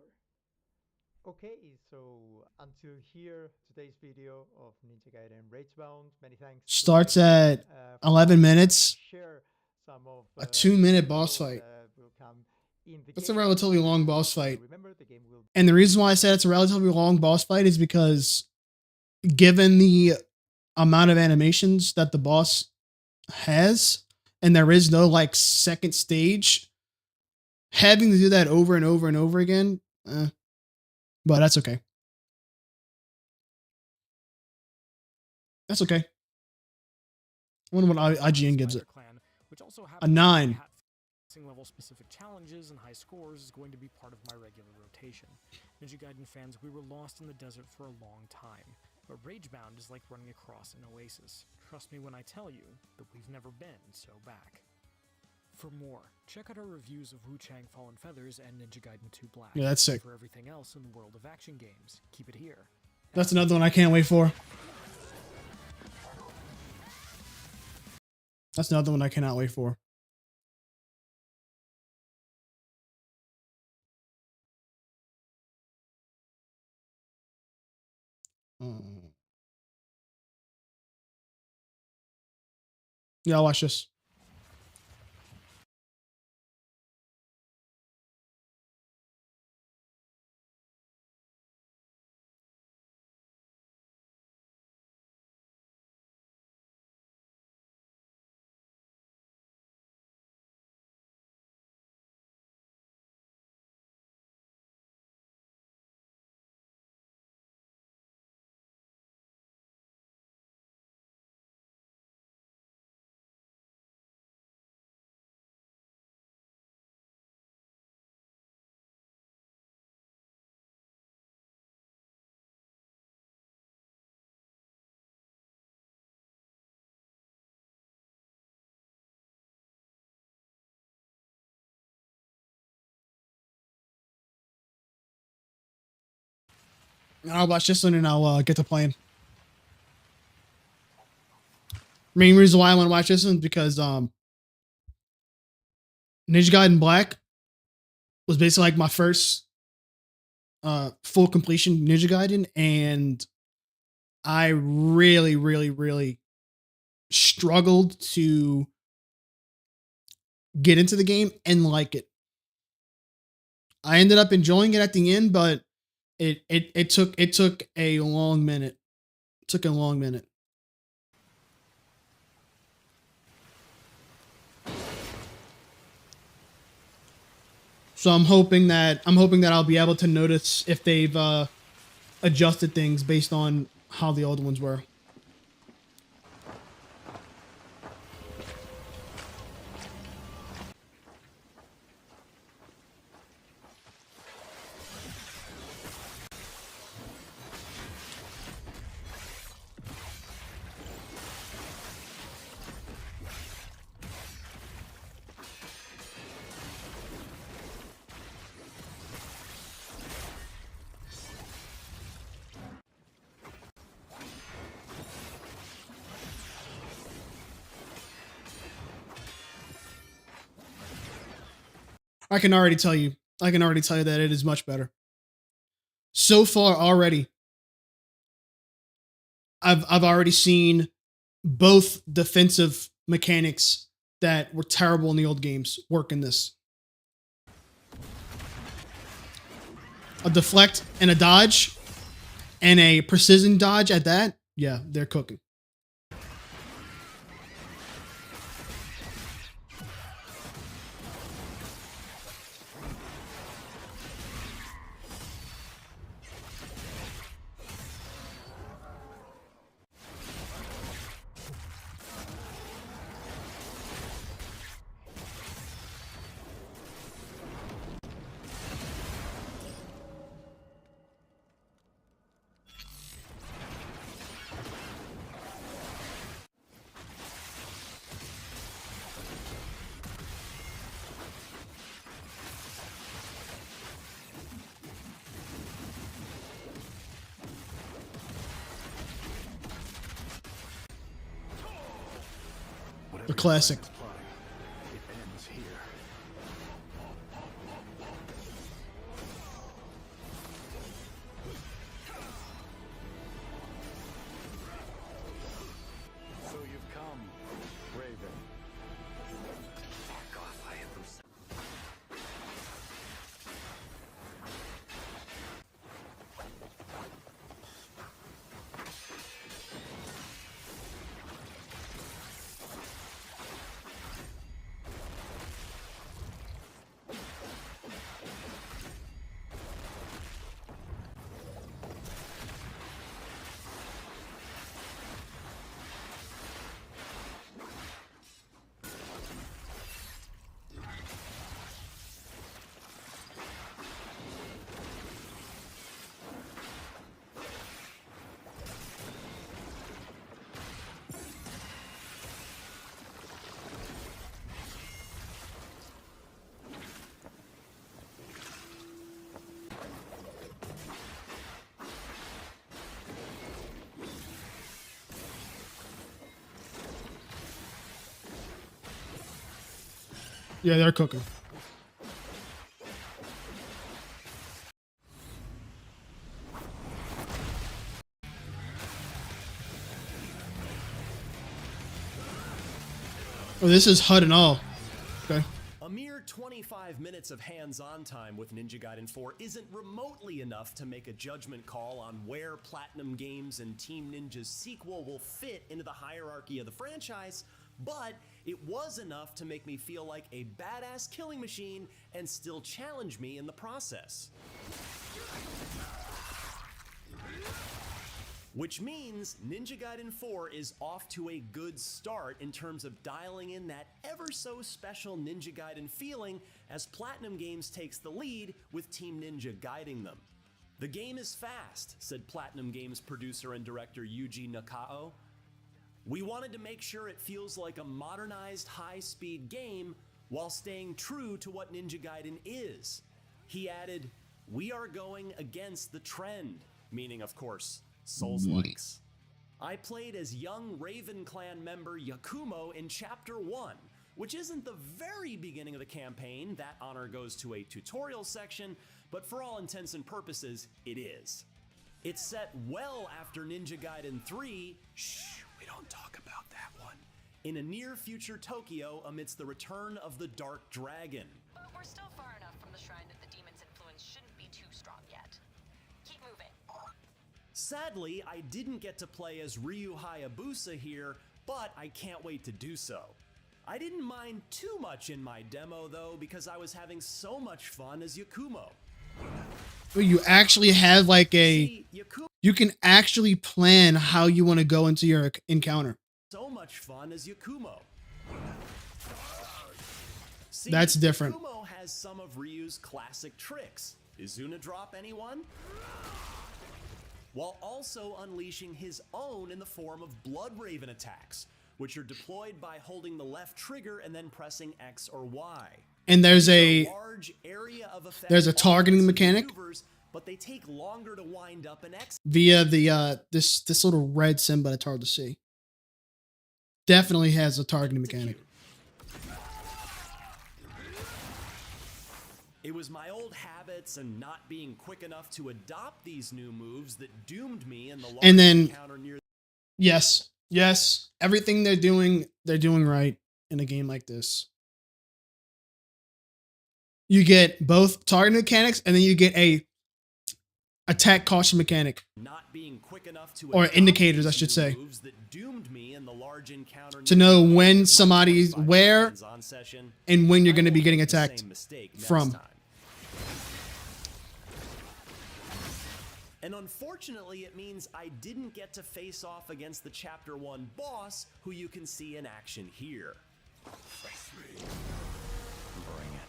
Okay, so until here, today's video of Ninja Gaiden Ragebound. Many thanks. Starts at 11 minutes. Share some of a 2-minute boss fight. That's a relatively long boss fight. And the reason why I said it's a relatively long boss fight is because given the amount of animations that the boss has, and there is no like second stage, having to do that over and over and over again, but that's okay. That's okay. I wonder what IGN gives it. A 9. Level specific challenges and high scores is going to be part of my regular rotation. Ninja Gaiden fans, we were lost in the desert for a long time, but Ragebound is like running across an oasis. Trust me when I tell you that we've never been so back. For more, check out our reviews of Wu Chang Fallen Feathers and Ninja Gaiden 2 Black. Yeah, that's sick. For everything else in the world of action games, keep it here. That's another one I can't wait for. That's another one I cannot wait for. Yeah, I'll watch this. I'll watch this one and I'll get to playing. Main reason why I want to watch this one is because Ninja Gaiden Black was basically like my first full completion Ninja Gaiden, and I really, really, really struggled to get into the game and like it. I ended up enjoying it at the end, but it took a long minute. It took a long minute. So I'm hoping that I'll be able to notice if they've adjusted things based on how the old ones were. I can already tell you that it is much better. So far already, I've already seen both defensive mechanics that were terrible in the old games work in this. A deflect and a dodge, and a precision dodge at that. Yeah, they're cooking. The classic. So you've come, Raven. Fuck off, I am Yeah, they're cooking. Oh, this is HUD and all. Okay. A mere 25 minutes of hands-on time with Ninja Gaiden 4 isn't remotely enough to make a judgment call on where Platinum Games and Team Ninja's sequel will fit into the hierarchy of the franchise, but it was enough to make me feel like a badass killing machine and still challenge me in the process. Which means Ninja Gaiden 4 is off to a good start in terms of dialing in that ever so special Ninja Gaiden feeling as Platinum Games takes the lead with Team Ninja guiding them. The game is fast, said Platinum Games producer and director Yuji Nakao. We wanted to make sure it feels like a modernized high-speed game while staying true to what Ninja Gaiden is. He added, "We are going against the trend," meaning, of course, Souls-likes. I played as young Raven Clan member Yakumo in Chapter 1, which isn't the very beginning of the campaign. That honor goes to a tutorial section, but for all intents and purposes, it is. It's set well after Ninja Gaiden 3, we don't talk about that one, in a near-future Tokyo amidst the return of the Dark Dragon. But we're still far enough from the shrine that the demon's influence shouldn't be too strong yet. Keep moving. Sadly, I didn't get to play as Ryu Hayabusa here, but I can't wait to do so. I didn't mind too much in my demo though, because I was having so much fun as Yakumo. You actually have like a, you can actually plan how you want to go into your encounter. So much fun as Yakumo. See, that's different. Yakumo has some of Ryu's classic tricks. Izuna drop anyone? While also unleashing his own in the form of Blood Raven attacks, which are deployed by holding the left trigger and then pressing X or Y. And there's a targeting mechanic but they take longer to wind up and X via the this little red symbol, but it's hard to see. Definitely has a targeting mechanic. It was my old habits and not being quick enough to adopt these new moves that doomed me in the large And then, encounter near. yes, everything they're doing right in a game like this. You get both target mechanics, and then you get a attack caution mechanic, Not being quick enough to or adopt indicators, I these should new say, moves that doomed me in the large encounter to near know the end when of my somebody's 25 where hands-on session. and when you're I going to be won't getting make the attacked same mistake next from. time. And unfortunately, it means I didn't get to face off against the Chapter 1 boss, who you can see in action here. Bring it.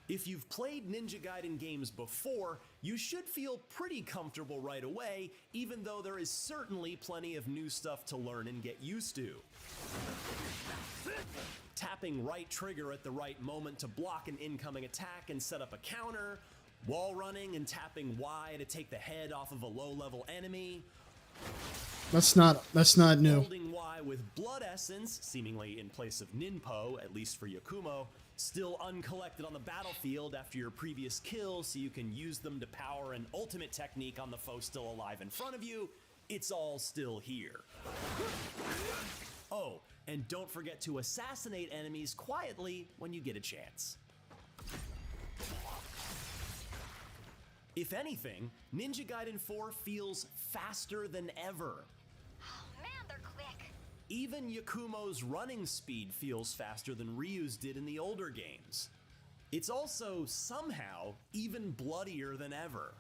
If you've played Ninja Gaiden games before, you should feel pretty comfortable right away, even though there is certainly plenty of new stuff to learn and get used to. Tapping right trigger at the right moment to block an incoming attack and set up a counter, wall running and tapping Y to take the head off of a low-level enemy. That's not new. Holding Y with Blood Essence, seemingly in place of Ninpo, at least for Yakumo, still uncollected on the battlefield after your previous kill so you can use them to power an ultimate technique on the foe still alive in front of you. It's all still here. Oh, and don't forget to assassinate enemies quietly when you get a chance. If anything, Ninja Gaiden 4 feels faster than ever. Oh man, they're quick. Even Yakumo's running speed feels faster than Ryu's did in the older games. It's also, somehow, even bloodier than ever.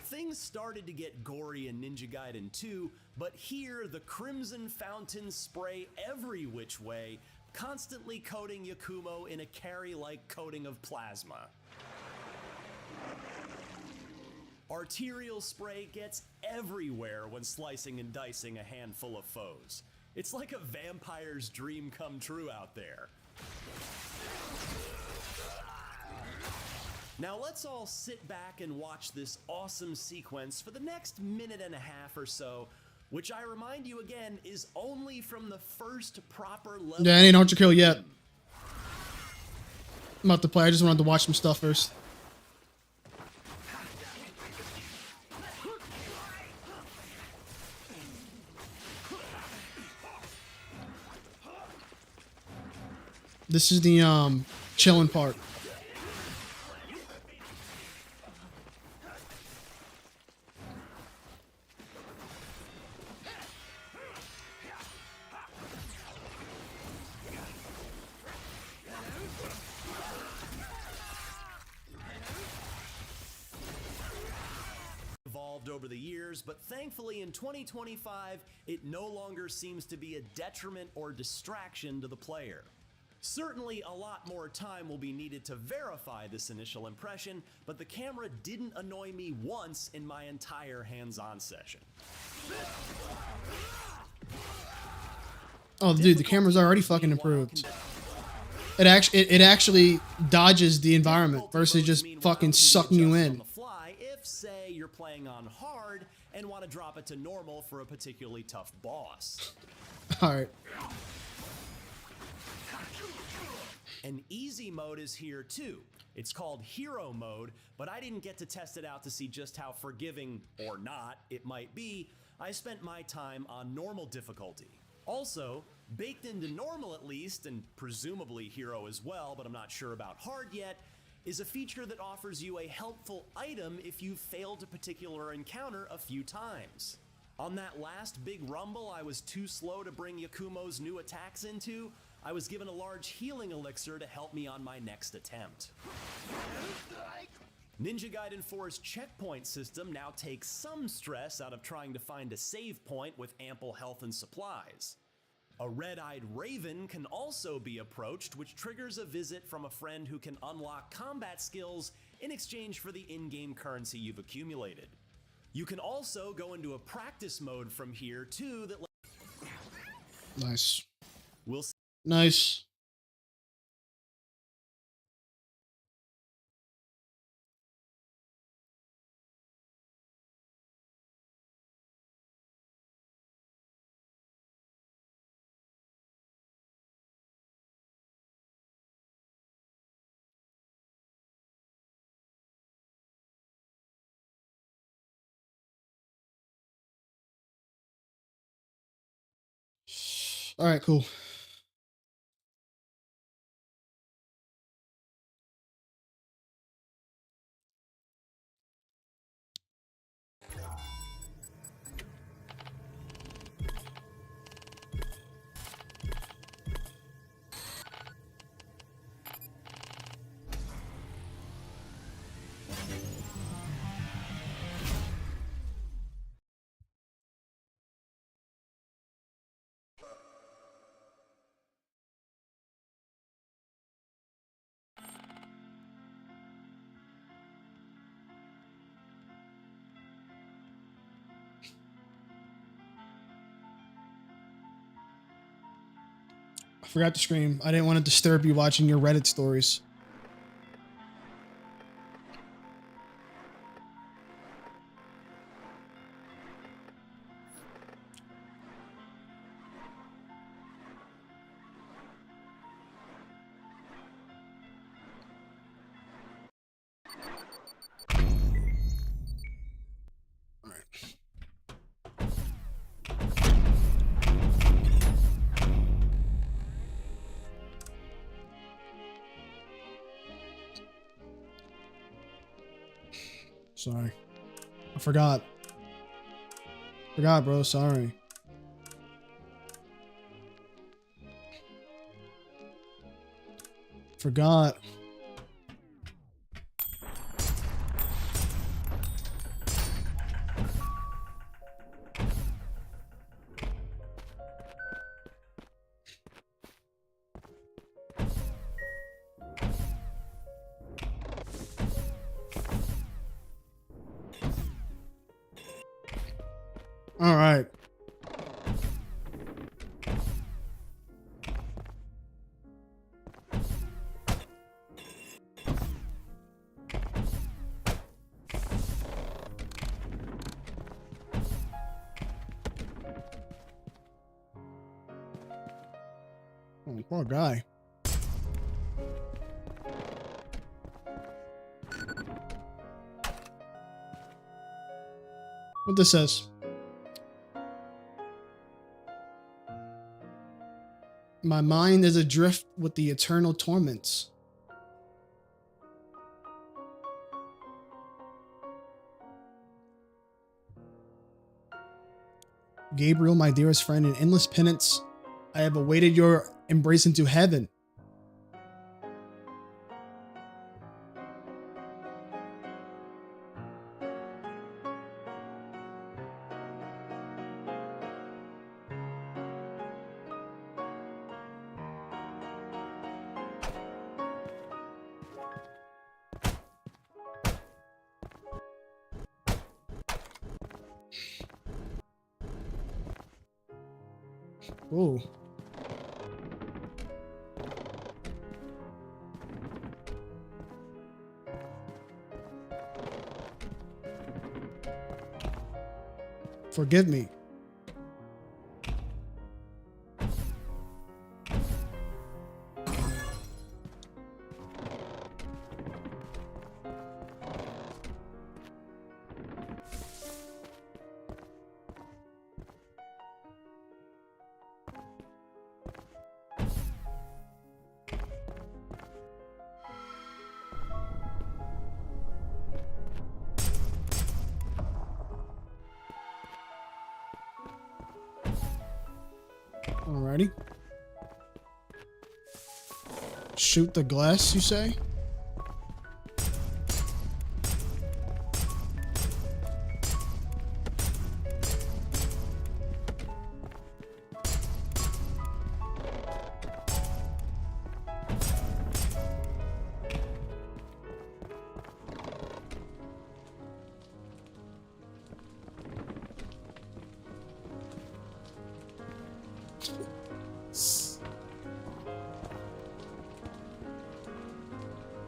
Things started to get gory in Ninja Gaiden 2, but here the Crimson Fountains spray every which way, constantly coating Yakumo in a carry-like coating of plasma. Arterial spray gets everywhere when slicing and dicing a handful of foes. It's like a vampire's dream come true out there. Now let's all sit back and watch this awesome sequence for the next minute and a half or so, which I remind you again is only from the first proper level. Yeah, it ain't ULTRAKILL yet. I'm about to play. I just wanted to watch some stuff first. This is the chilling part. Evolved over the years, but thankfully in 2025, it no longer seems to be a detriment or distraction to the player. Certainly a lot more time will be needed to verify this initial impression, but the camera didn't annoy me once in my entire hands-on session. Oh, dude, the camera's already fucking improved. It actually dodges the environment versus just fucking sucking you in. If, say, you're playing on hard and want to drop it to normal for a particularly tough boss. All right. An easy mode is here too. It's called Hero Mode, but I didn't get to test it out to see just how forgiving, or not, it might be. I spent my time on normal difficulty. Also, baked into normal at least, and presumably Hero as well, but I'm not sure about hard yet, is a feature that offers you a helpful item if you've failed a particular encounter a few times. On that last big rumble I was too slow to bring Yakumo's new attacks into, I was given a large healing elixir to help me on my next attempt. Ninja Gaiden 4's checkpoint system now takes some stress out of trying to find a save point with ample health and supplies. A red-eyed raven can also be approached, which triggers a visit from a friend who can unlock combat skills in exchange for the in-game currency you've accumulated. You can also go into a practice mode from here too that Nice. we'll see. Nice. All right, cool. I forgot to scream. I didn't want to disturb you watching your Reddit stories. Sorry. I forgot. Forgot, bro. Sorry. Forgot. All right. Oh, poor guy. What this says? My mind is adrift with the eternal torments. Gabriel, my dearest friend, in endless penance, I have awaited your embrace into heaven. Oh. Forgive me. Alrighty. Shoot the glass, you say?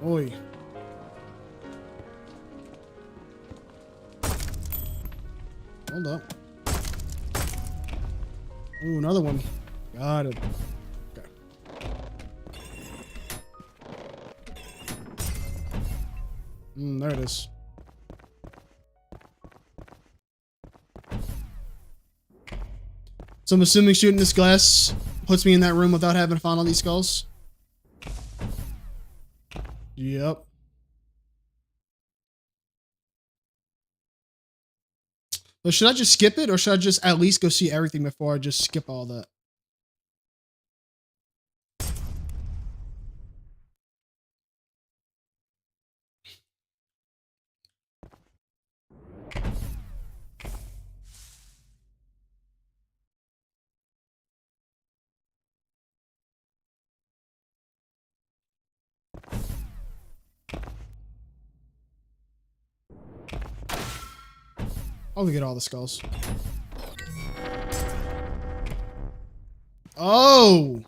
Oi. Hold up. Ooh, another one. Got it. Okay. There it is. So I'm assuming shooting this glass puts me in that room without having to find all these skulls. Yep. But should I just skip it, or should I just at least go see everything before I just skip all that? I'll get all the skulls. Oh!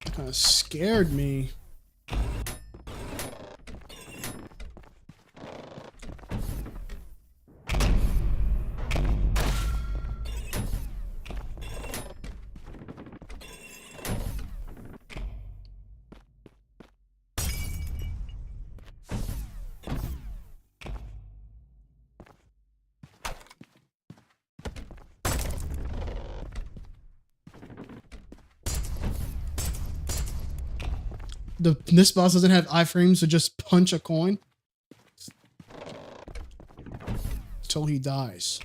That kind of scared me. This boss doesn't have iframes, so just punch a coin till he dies.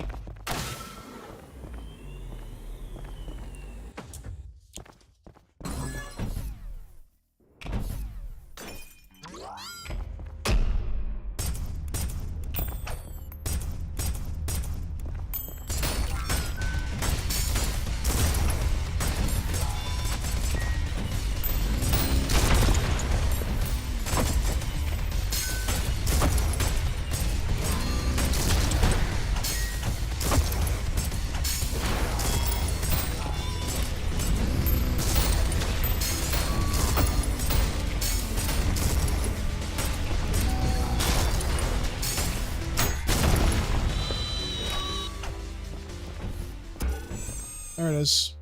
There it is.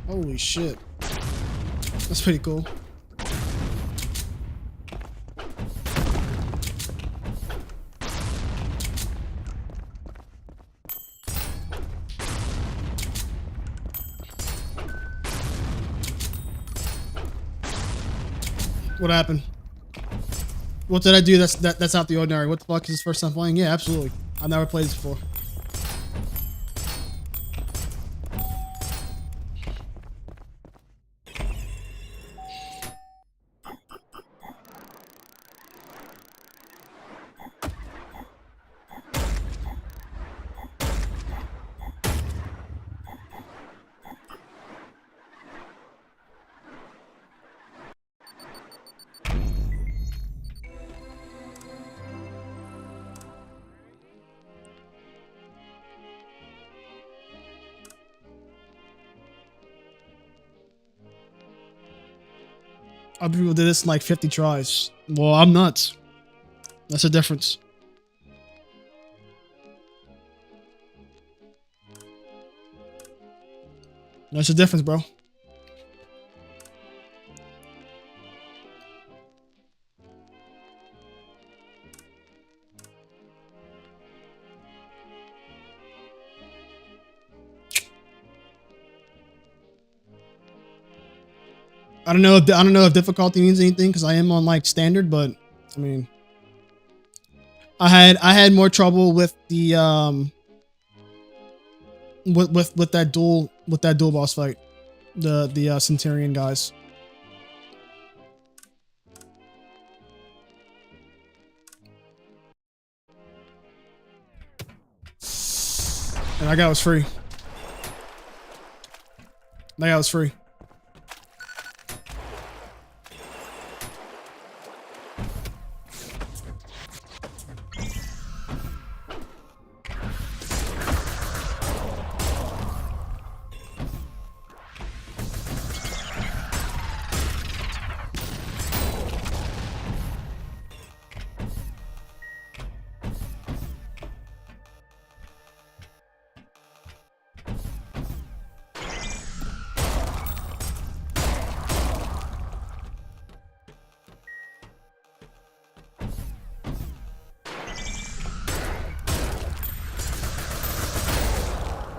Holy shit. That's pretty cool. What happened? What did I do that's out the ordinary? What the fuck is this first time playing? Yeah, absolutely. I've never played this before. Other people did this in like 50 tries. Well, I'm nuts. That's the difference. That's the difference, bro. I don't know if difficulty means anything because I am on like standard, but I mean, I had more trouble with the with that dual boss fight, the Centurion guys. And that guy was free. That guy was free.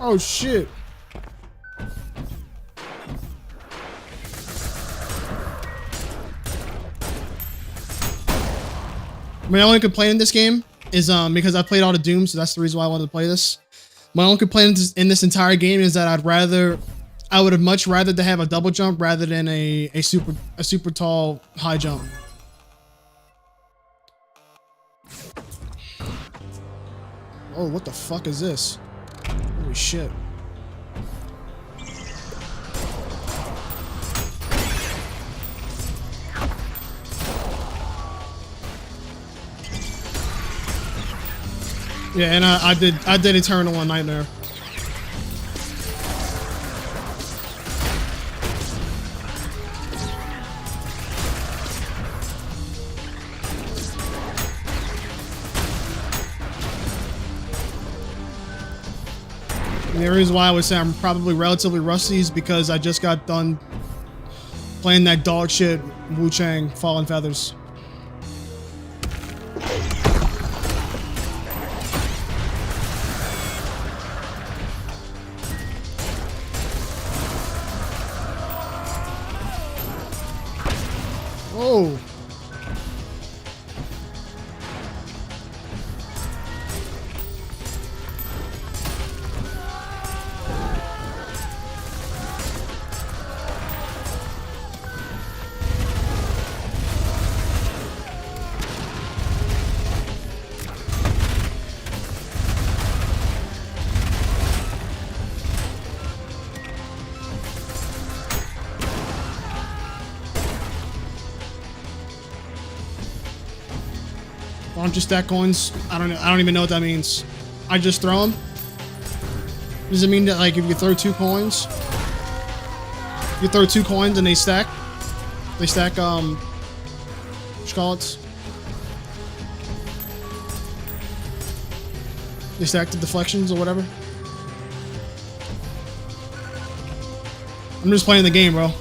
Oh shit. My only complaint in this game is because I played all the Doom, so that's the reason why I wanted to play this. My only complaint in this entire game is that I would have much rather to have a double jump rather than a super tall high jump. Oh, what the fuck is this? Holy shit. Yeah, and I did Eternal on Nightmare. And the reason why I would say I'm probably relatively rusty is because I just got done playing that dog shit Wu Chang Fallen Feathers. Oh. Why don't you stack coins? I don't even know what that means. I just throw them? Does it mean that like if you throw 2 coins, you throw 2 coins and they stack what you call it? They stack the deflections or whatever? I'm just playing the game, bro.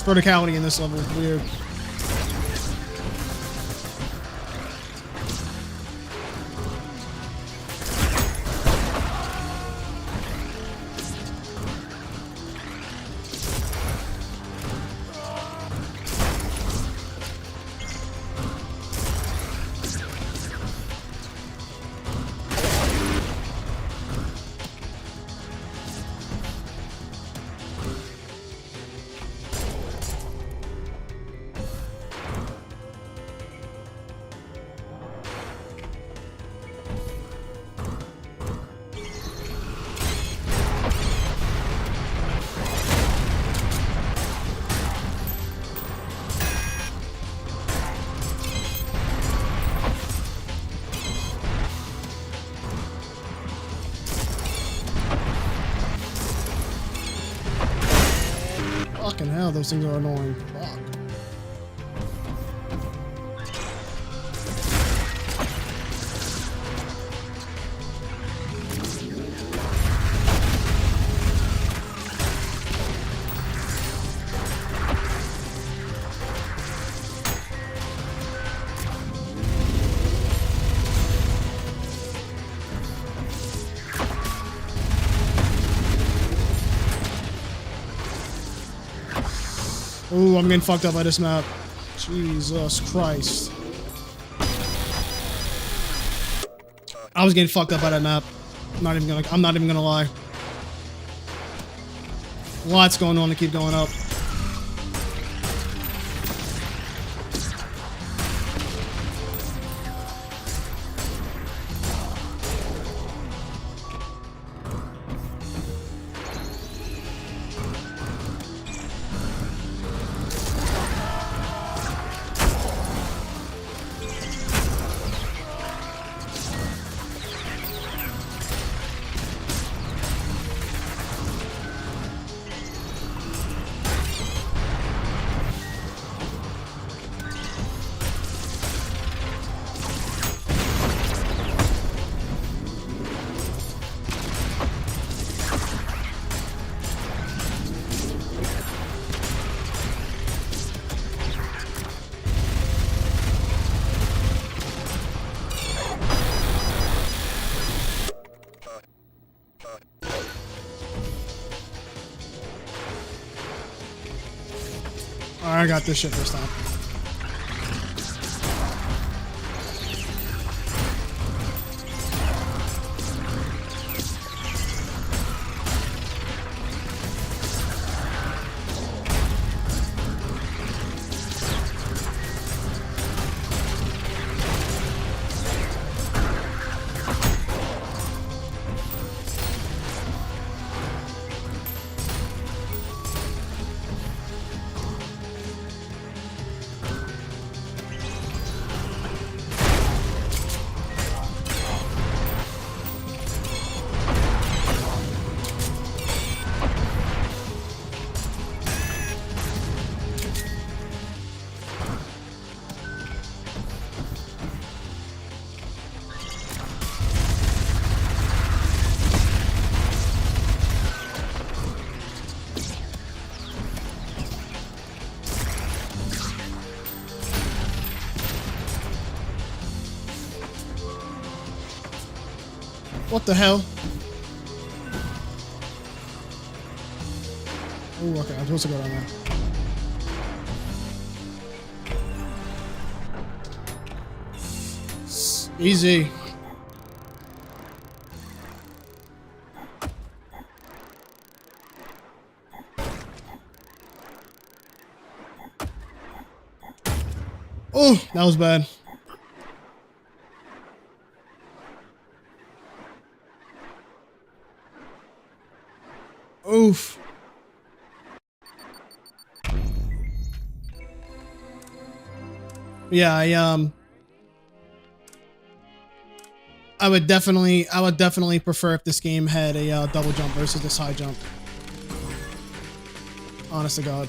Verticality in this level is weird. Fucking hell, those things are annoying. Fuck. Ooh, I'm getting fucked up by this map. Jesus Christ. I was getting fucked up by that map. I'm not even gonna lie. Lots going on to keep going up. Alright, I got this shit this time. What the hell? Oh, okay. I'm supposed to go down there. Easy. Oh, that was bad. Oof. Yeah, I would definitely prefer if this game had a double jump versus this high jump. Honest to God.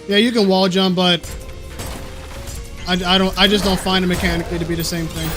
Yeah, you can wall jump, but I just don't find it mechanically to be the same thing.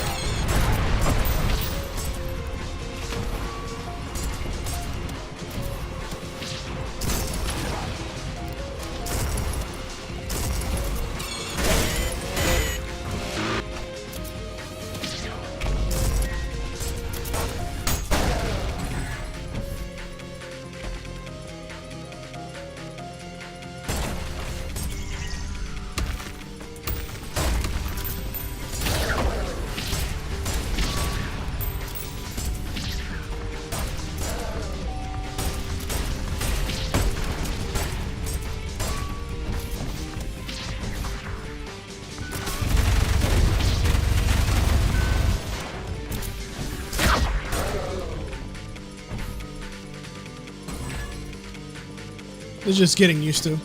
It's just getting used to.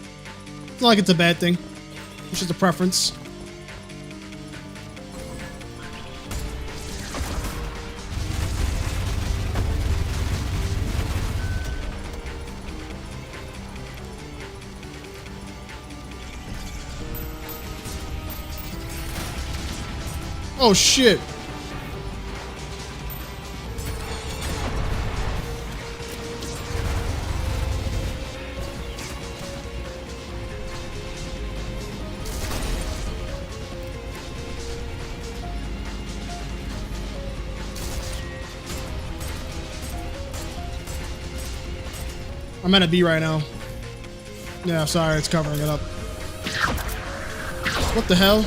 It's not like it's a bad thing. It's just a preference. Oh shit. I'm at a B right now. Yeah, sorry, it's covering it up. What the hell?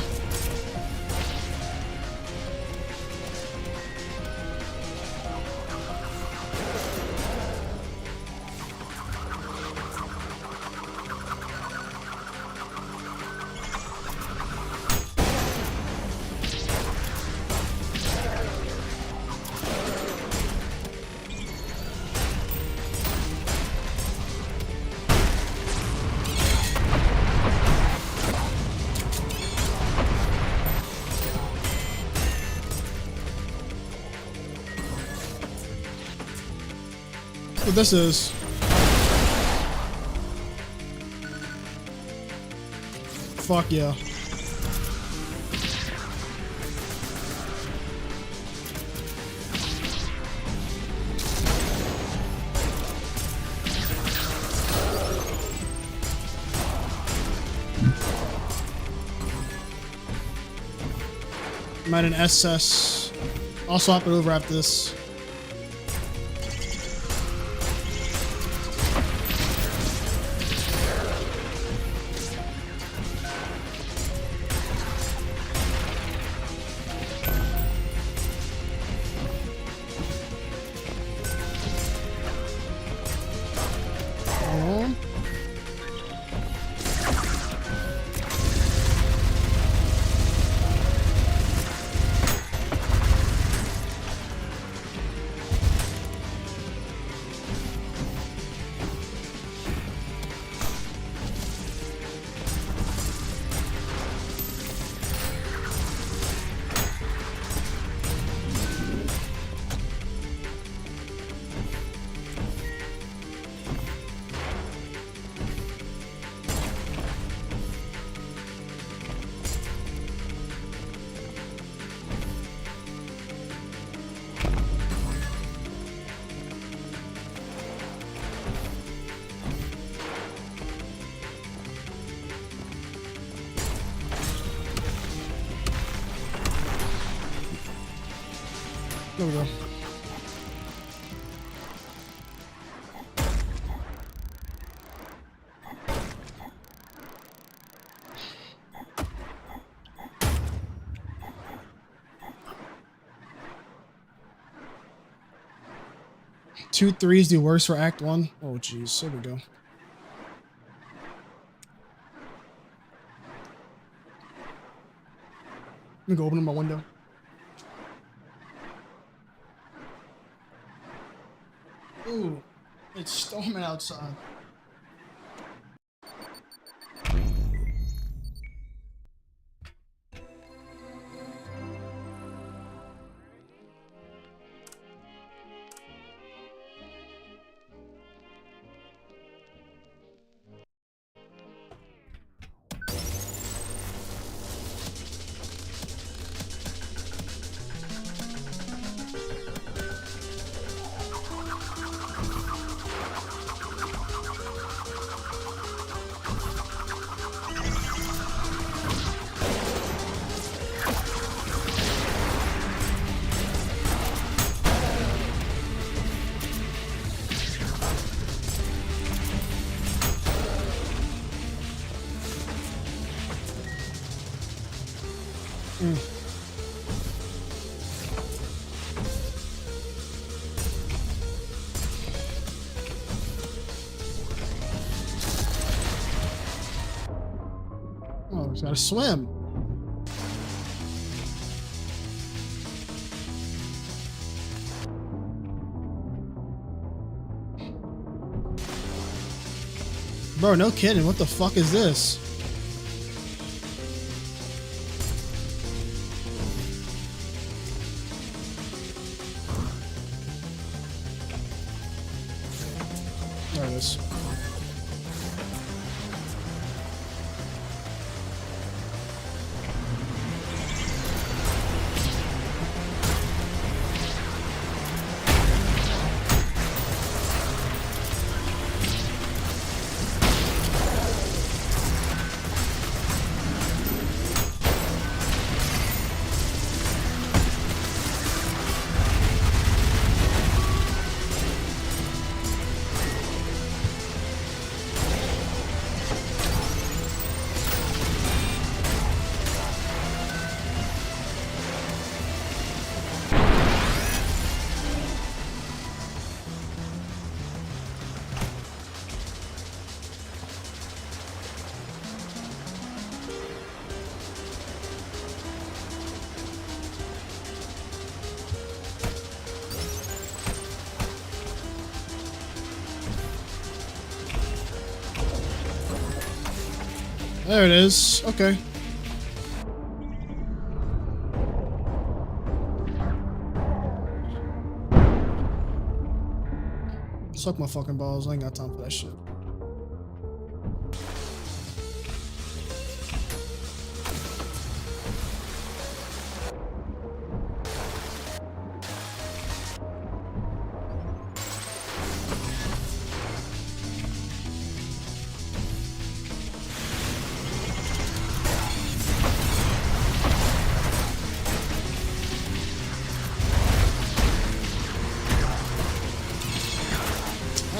what this is. Fuck yeah. I'm at an SS. I'll swap it over after this. There we go. Two threes do worse for Act 1. Oh, jeez. There we go. Let me go open my window. Ooh, it's storming outside. Oh, he's gotta swim. Bro, no kidding. What the fuck is this? There it is. There it is. Okay. Suck my fucking balls. I ain't got time for that shit.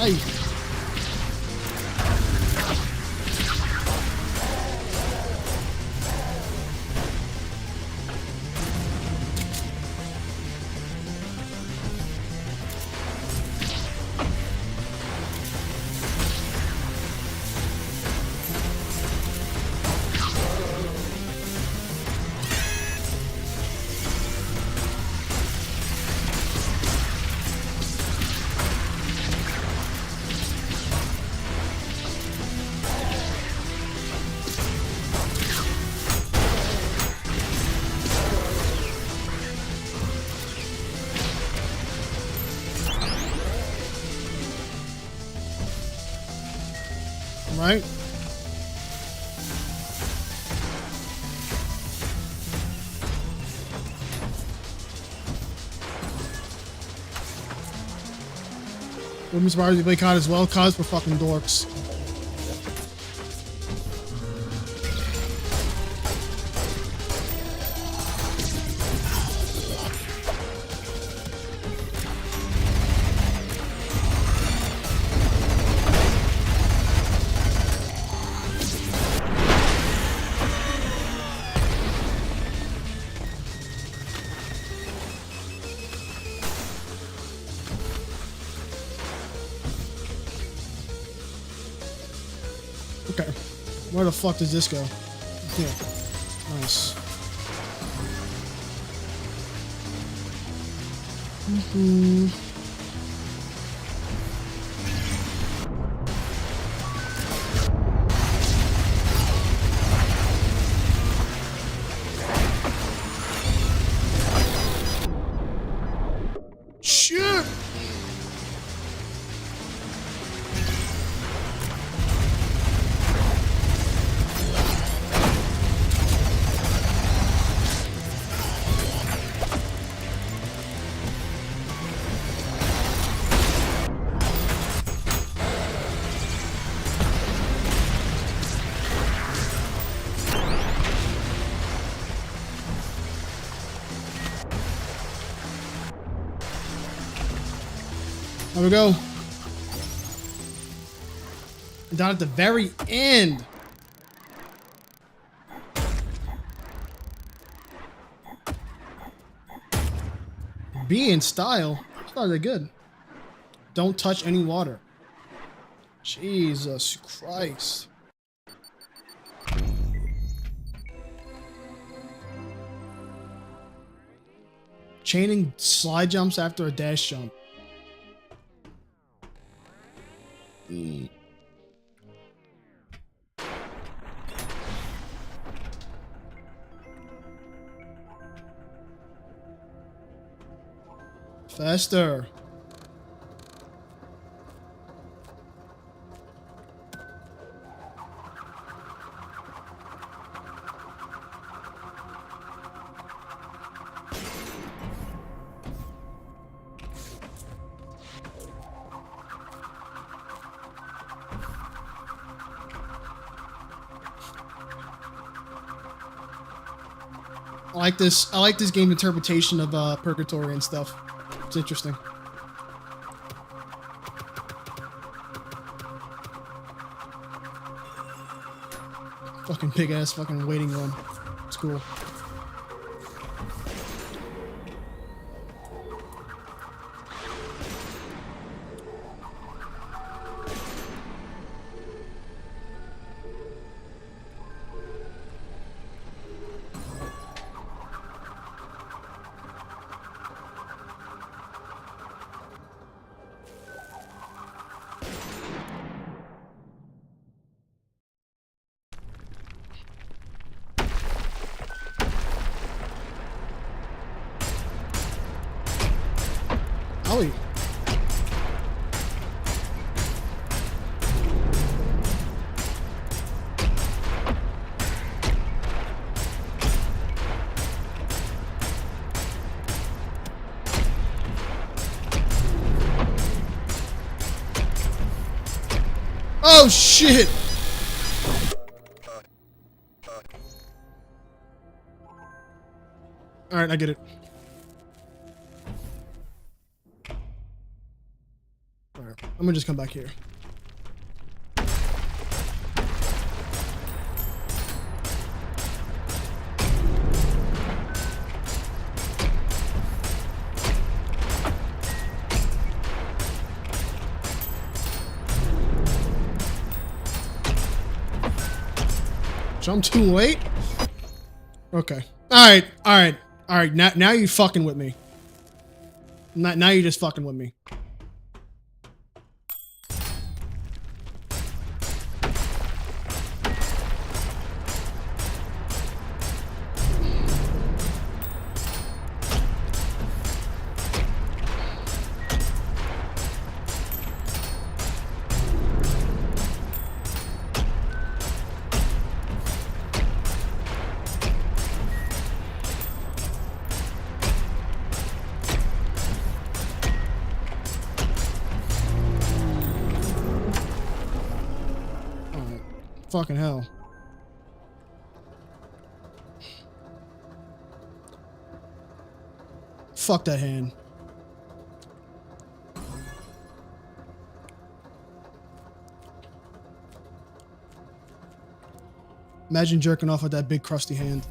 Ay. Right? Wouldn't be surprised if they play COD as well. COD's for fucking dorks. Okay. Where the fuck does this go? Yeah. Nice. Shit! There we go. Down at the very end. Be in style. That's not that good. Don't touch any water. Jesus Christ. Chaining slide jumps after a dash jump. Faster. I like this game's interpretation of purgatory and stuff. It's interesting. Fucking big ass fucking waiting room. It's cool. Ollie. Oh shit! Alright, I get it. Alright, I'm gonna just come back here. Jump too late? Okay. Alright, alright, alright. Now you fucking with me. Now you're just fucking with me. Fucking hell. Fuck that hand. Imagine jerking off with that big crusty hand.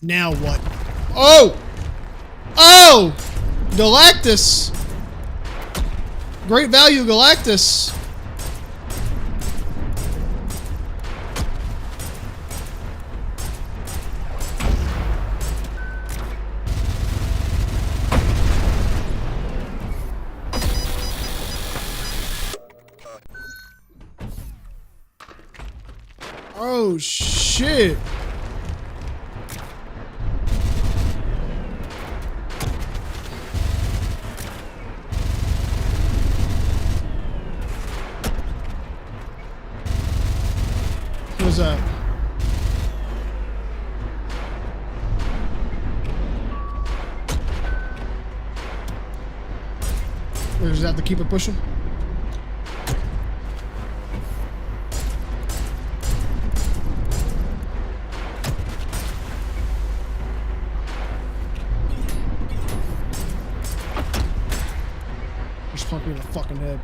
Now what? Oh! Oh! Galactus! Great value, Galactus! Oh, shit! What's that? Or does that have to keep it pushing? Just punk me in the fucking head.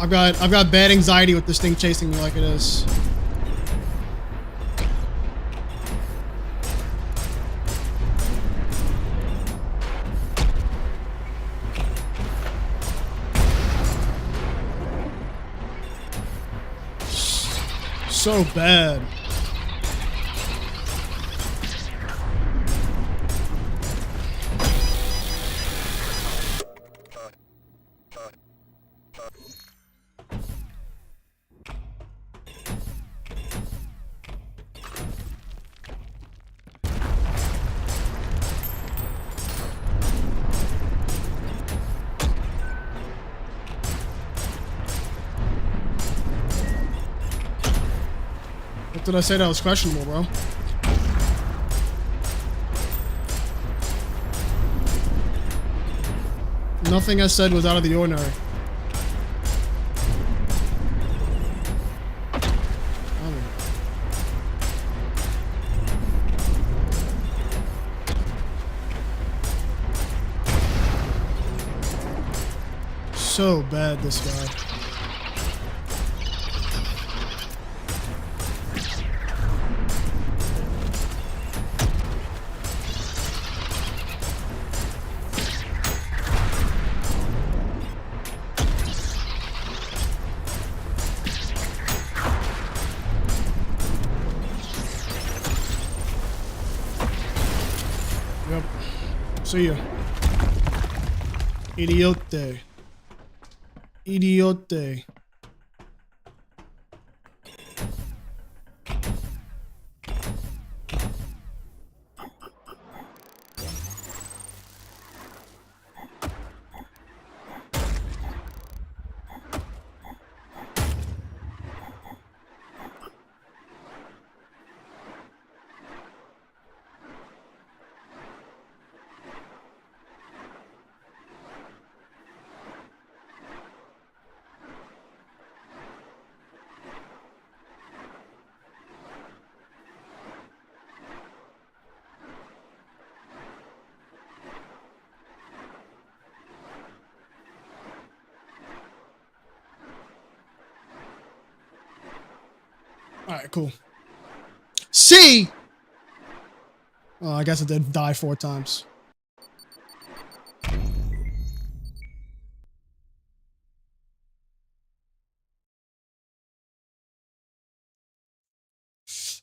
I've got bad anxiety with this thing chasing me like it is. So bad. What did I say that was questionable, bro? Nothing I said was out of the ordinary. So bad, this guy. See ya. Idiote. Idiote. Alright, cool. C! Oh, I guess I did die 4 times.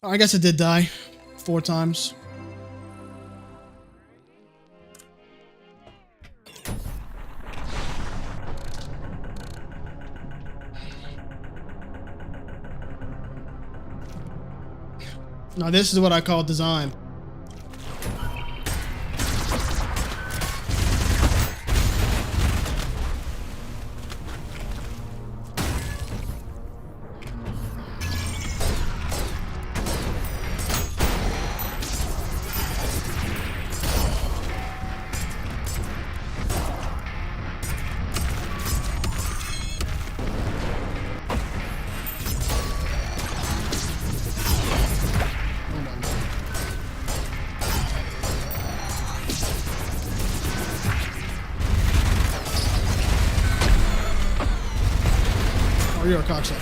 Oh, I guess I did die 4 times. Now this is what I call design. Oh, you're a cocksucker.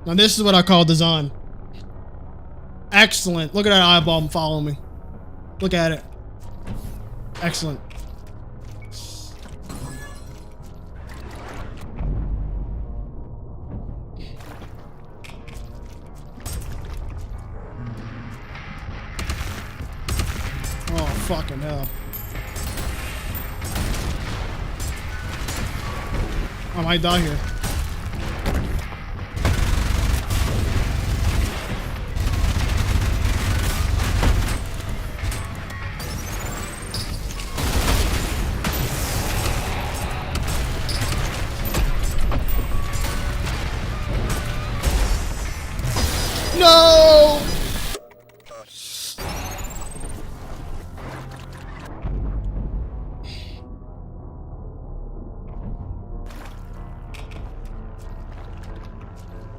Now this is what I call design. Excellent. Look at that eyeball following me. Look at it. Excellent. Oh, fucking hell. I might die here. No!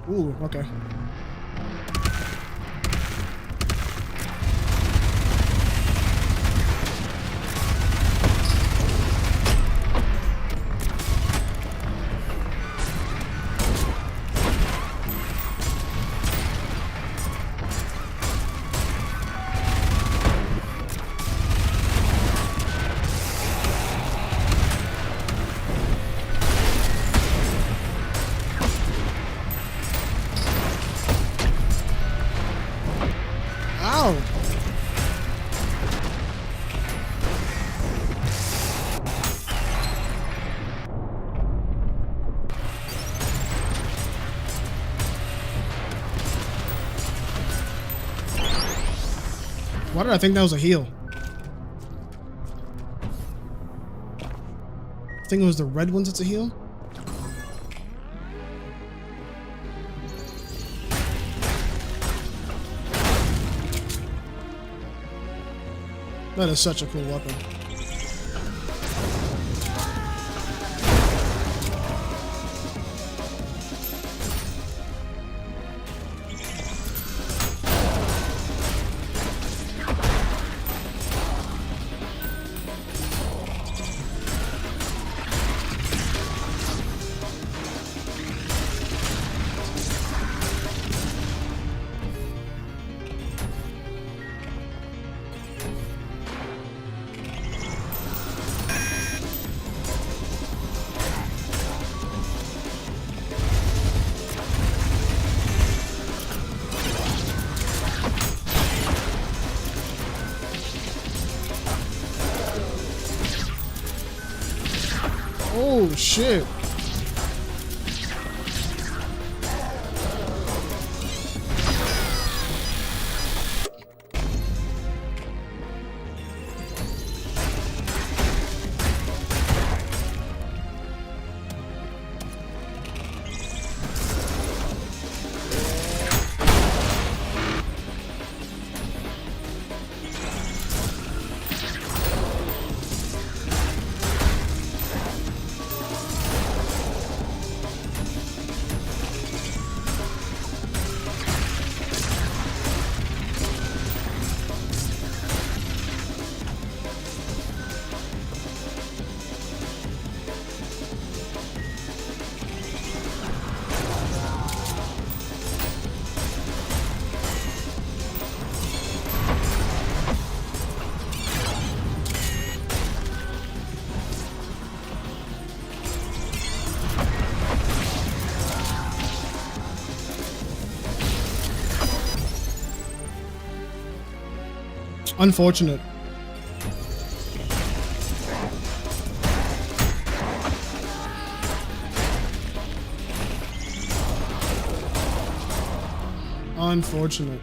Ooh, okay. Ow! Why did I think that was a heal? I think it was the red ones that's a heal? That is such a cool weapon. Oh shit. Unfortunate. Unfortunate.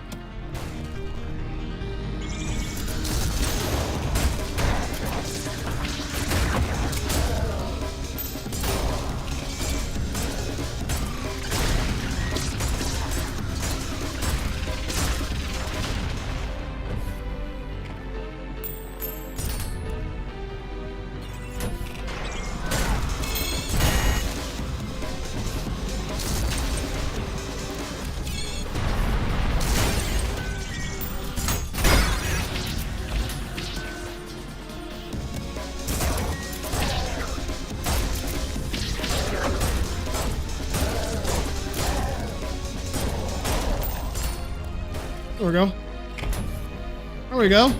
There we go. There we go.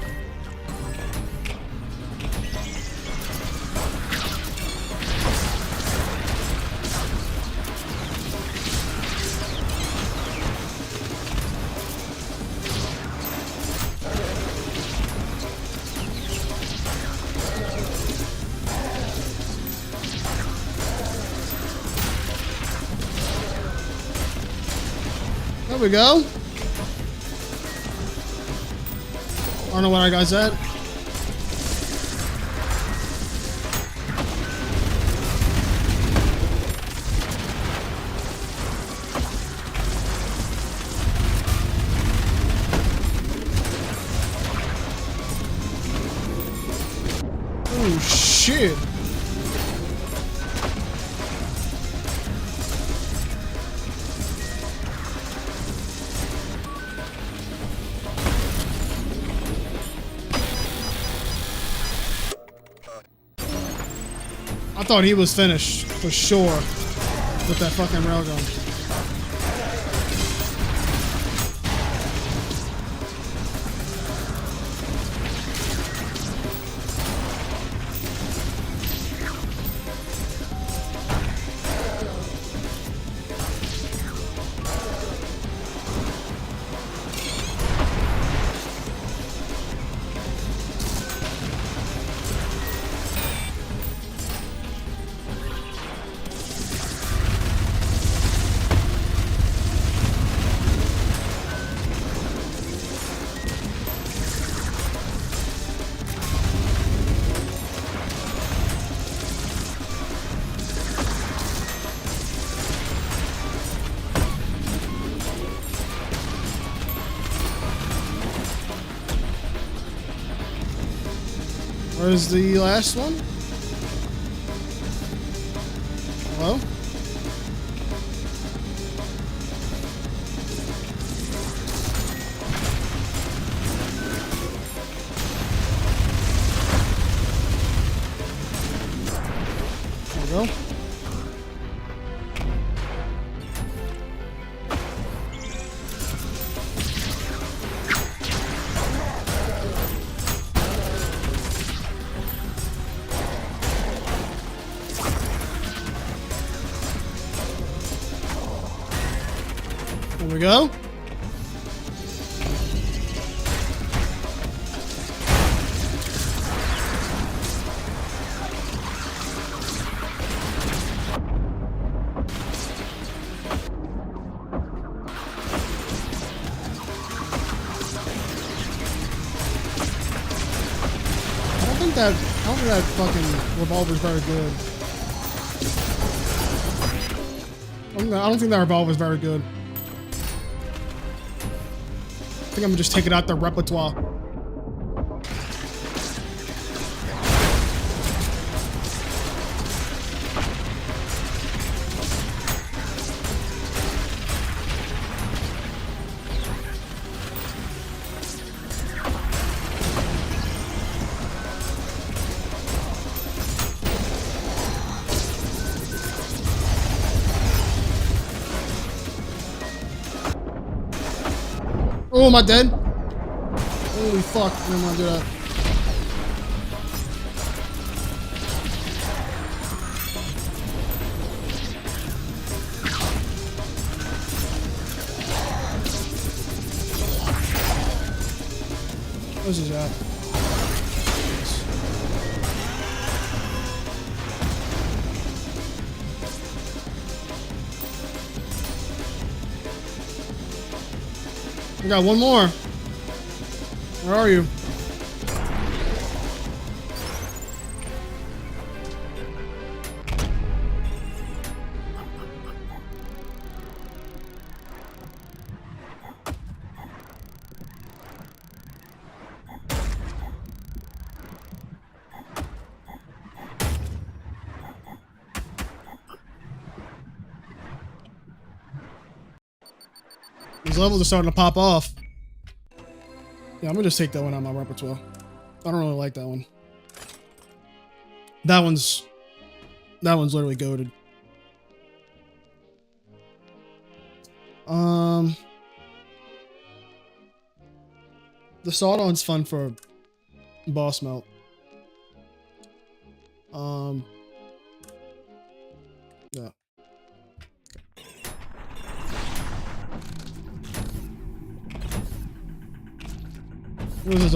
There we go. I don't know what our guy's at. Oh shit. I thought he was finished for sure with that fucking railgun. Where's the last one? Hello? There we go. There we go. that fucking revolver's very good. I don't think that revolver's very good. I think I'm gonna just take it out the repertoire. Oh, am I dead? Holy fuck. I didn't want to do that. What's his at? I got one more. Where are you? These levels are starting to pop off. Yeah, I'm gonna just take that one out of my repertoire. I don't really like that one. That one's literally goated. The sawed on's fun for boss melt. Yeah. What is this